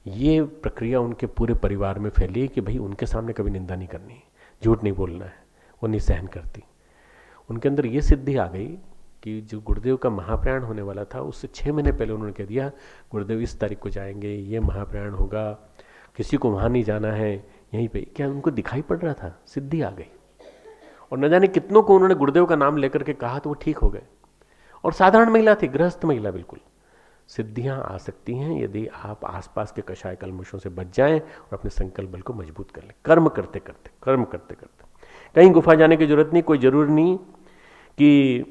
ये प्रक्रिया उनके पूरे परिवार में फैली कि भाई उनके सामने कभी निंदा नहीं करनी, झूठ नहीं बोलना है, वो नहीं सहन करती। उनके अंदर ये सिद्धि आ गई कि जो गुरुदेव का महाप्रयाण होने वाला था उससे 6 महीने पहले उन्होंने कह दिया गुरुदेव इस तारीख को जाएंगे, ये महाप्रयाण होगा, किसी को वहाँ नहीं जाना है, यहीं पे। क्या उनको दिखाई पड़ रहा था? सिद्धि आ गई। और न जाने कितनों को उन्होंने गुरुदेव का नाम लेकर के कहा तो वो ठीक हो गए। और साधारण महिला थी, गृहस्थ महिला, बिल्कुल। सिद्धियां आ सकती हैं यदि आप आसपास के कषाय कलमुशों से बच जाएं और अपने संकल्प बल को मजबूत कर लें, कर्म करते करते। कहीं गुफा जाने की जरूरत नहीं, कोई जरूरी नहीं कि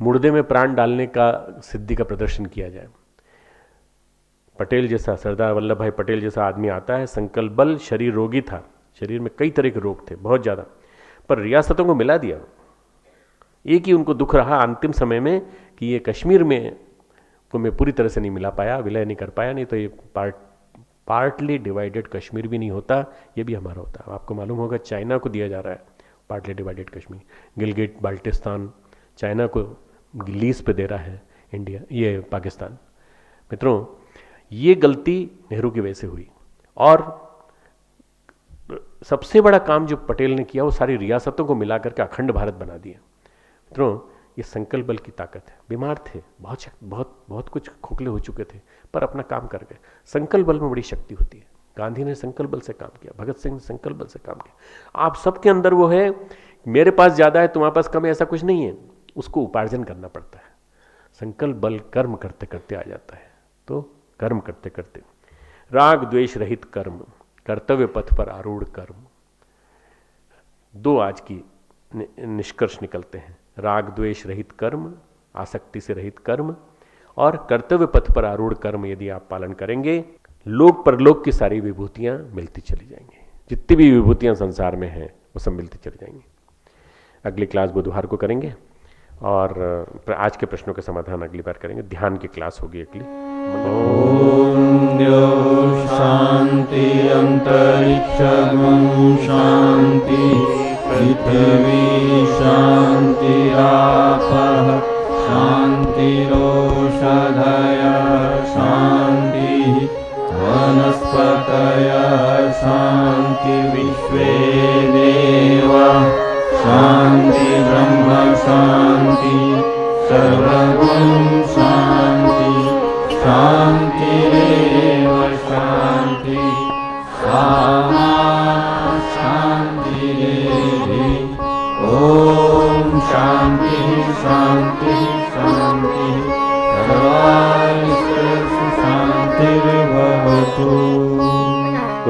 मुर्दे में प्राण डालने का सिद्धि का प्रदर्शन किया जाए। पटेल जैसा, सरदार वल्लभ भाई पटेल जैसा आदमी आता है, संकल्प बल, शरीर रोगी था, शरीर में कई तरह के रोग थे, बहुत ज़्यादा, पर रियासतों को मिला दिया। एक ही उनको दुख रहा अंतिम समय में कि ये कश्मीर में को मैं पूरी तरह से नहीं मिला पाया, विलय नहीं कर पाया, नहीं तो ये पार्टली डिवाइडेड कश्मीर भी नहीं होता, ये भी हमारा होता। आपको मालूम होगा चाइना को दिया जा रहा है partly divided Kashmir, Gilgit Baltistan China को लीज पे दे रहा है इंडिया, ये पाकिस्तान। मित्रों, ये गलती नेहरू की वजह से हुई। और सबसे बड़ा काम जो पटेल ने किया वो सारी रियासतों को मिलाकर के अखंड भारत बना दिया। मित्रों, ये संकल्प बल की ताकत है। बीमार थे, बहुत कुछ खोखले हो चुके थे, पर अपना काम कर गए। संकल्प बल में बड़ी शक्ति होती है। गांधी ने संकल्प बल से काम किया, भगत सिंह ने संकल्प बल से काम किया। आप सबके अंदर वो है, मेरे पास ज्यादा है तुम्हारे पास कम है, ऐसा कुछ नहीं है, उसको उपार्जन करना पड़ता है। संकल्प बल कर्म करते करते आ जाता है। तो कर्म करते करते, राग द्वेष रहित कर्म, कर्तव्य पथ पर आरूढ़ कर्म, दो आज की निष्कर्ष निकलते हैं। राग द्वेष रहित कर्म, आसक्ति से रहित कर्म, और कर्तव्य पथ पर आरूढ़ कर्म यदि आप पालन करेंगे, लोक परलोक की सारी विभूतियां मिलती चली जाएंगी। जितनी भी विभूतियां संसार में हैं वो सब मिलती चली जाएंगी। अगली क्लास बुधवार को करेंगे और आज के प्रश्नों का समाधान अगली बार करेंगे। ध्यान की क्लास होगी अगली। ओम द्यौः शांति अंतरिक्षं शांति पृथ्वी शांतिरापः शांतिरोषधयः शांतिः वनस्पतयः शांति विश्वे देवाः शांति ब्रह्म शांति सर्वगुण शांति शांतिरेव शांति सामा शांतिरेधि। ओम शांति शांति शांति सर्वास्तु शांतिर्भवतु।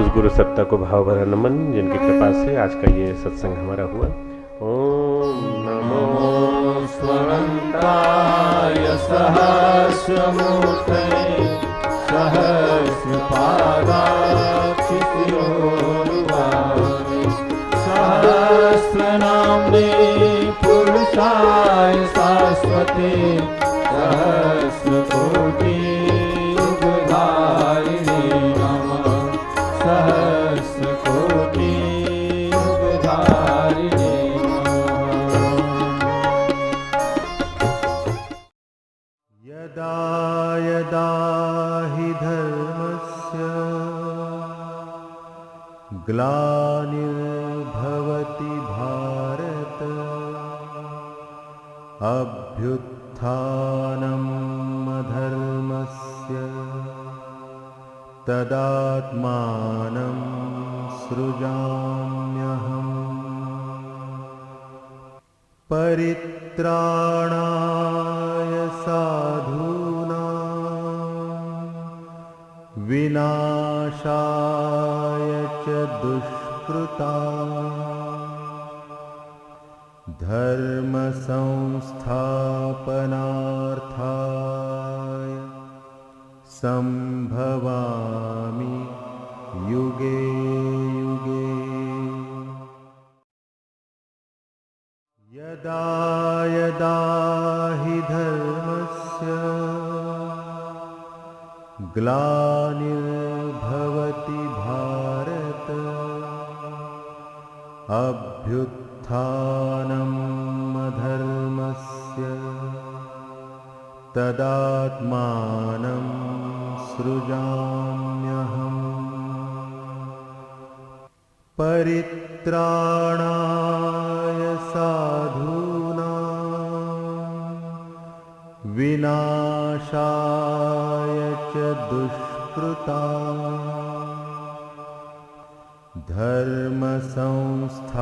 उस गुरु सत्ता को भाव भरा नमन जिनकी कृपा से आज का ये सत्संग हमारा हुआ। ओम नमो स्वरन्ताय सहस्रमूर्तये सहस्रपादाक्षितिरोरुवाणे सहस्रनाम्ने पुरुषाय शाश्वते सहस्रकोटि युगधारिणे नमः सहस्रकोटि युगधारिणे। यदा यदा हि धर्मस्य ग्लानिर्भवति भारत अभ्युत्थानम् अधर्मस्य तदात्मानं सृजाम्यहम् परित्राणाय साधूनां विनाशाय च दुष्कृतां धर्म संस्थापनार्थाय संभवामि युगे युगे। ग्लानिर्भवति भारत अभ्युत्थानम् अधर्मस्य तदात्मानं सृजाम्यहम् परित्राणाय साधूनां विनाशाय च दुष्कृतां धर्म संस्थापनार्थाय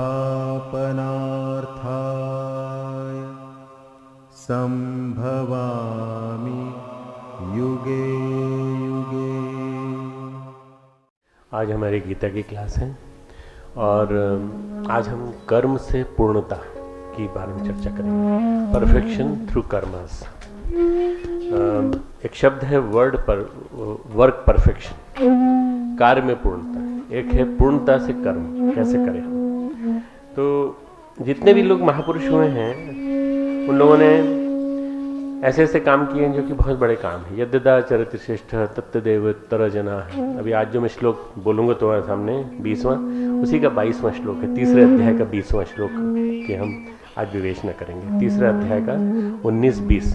संभवामि युगे युगे। आज हमारी गीता की क्लास है और आज हम कर्म से पूर्णता के बारे में चर्चा करेंगे। Perfection through karmas. एक शब्द है वर्क परफेक्शन, कार्य में पूर्णता। एक है पूर्णता से कर्म कैसे करें हम। तो जितने भी लोग महापुरुष हुए हैं उन लोगों ने ऐसे ऐसे काम किए हैं जो कि बहुत बड़े काम है। यद्यदा चरित श्रेष्ठ तत्देव तर जना है। अभी आज जो मैं श्लोक बोलूँगा तुम्हारे सामने 20वां, उसी का 22वां श्लोक है। तीसरे अध्याय का 20वां श्लोक कि हम आज विवेचना करेंगे। तीसरे अध्याय का 19-20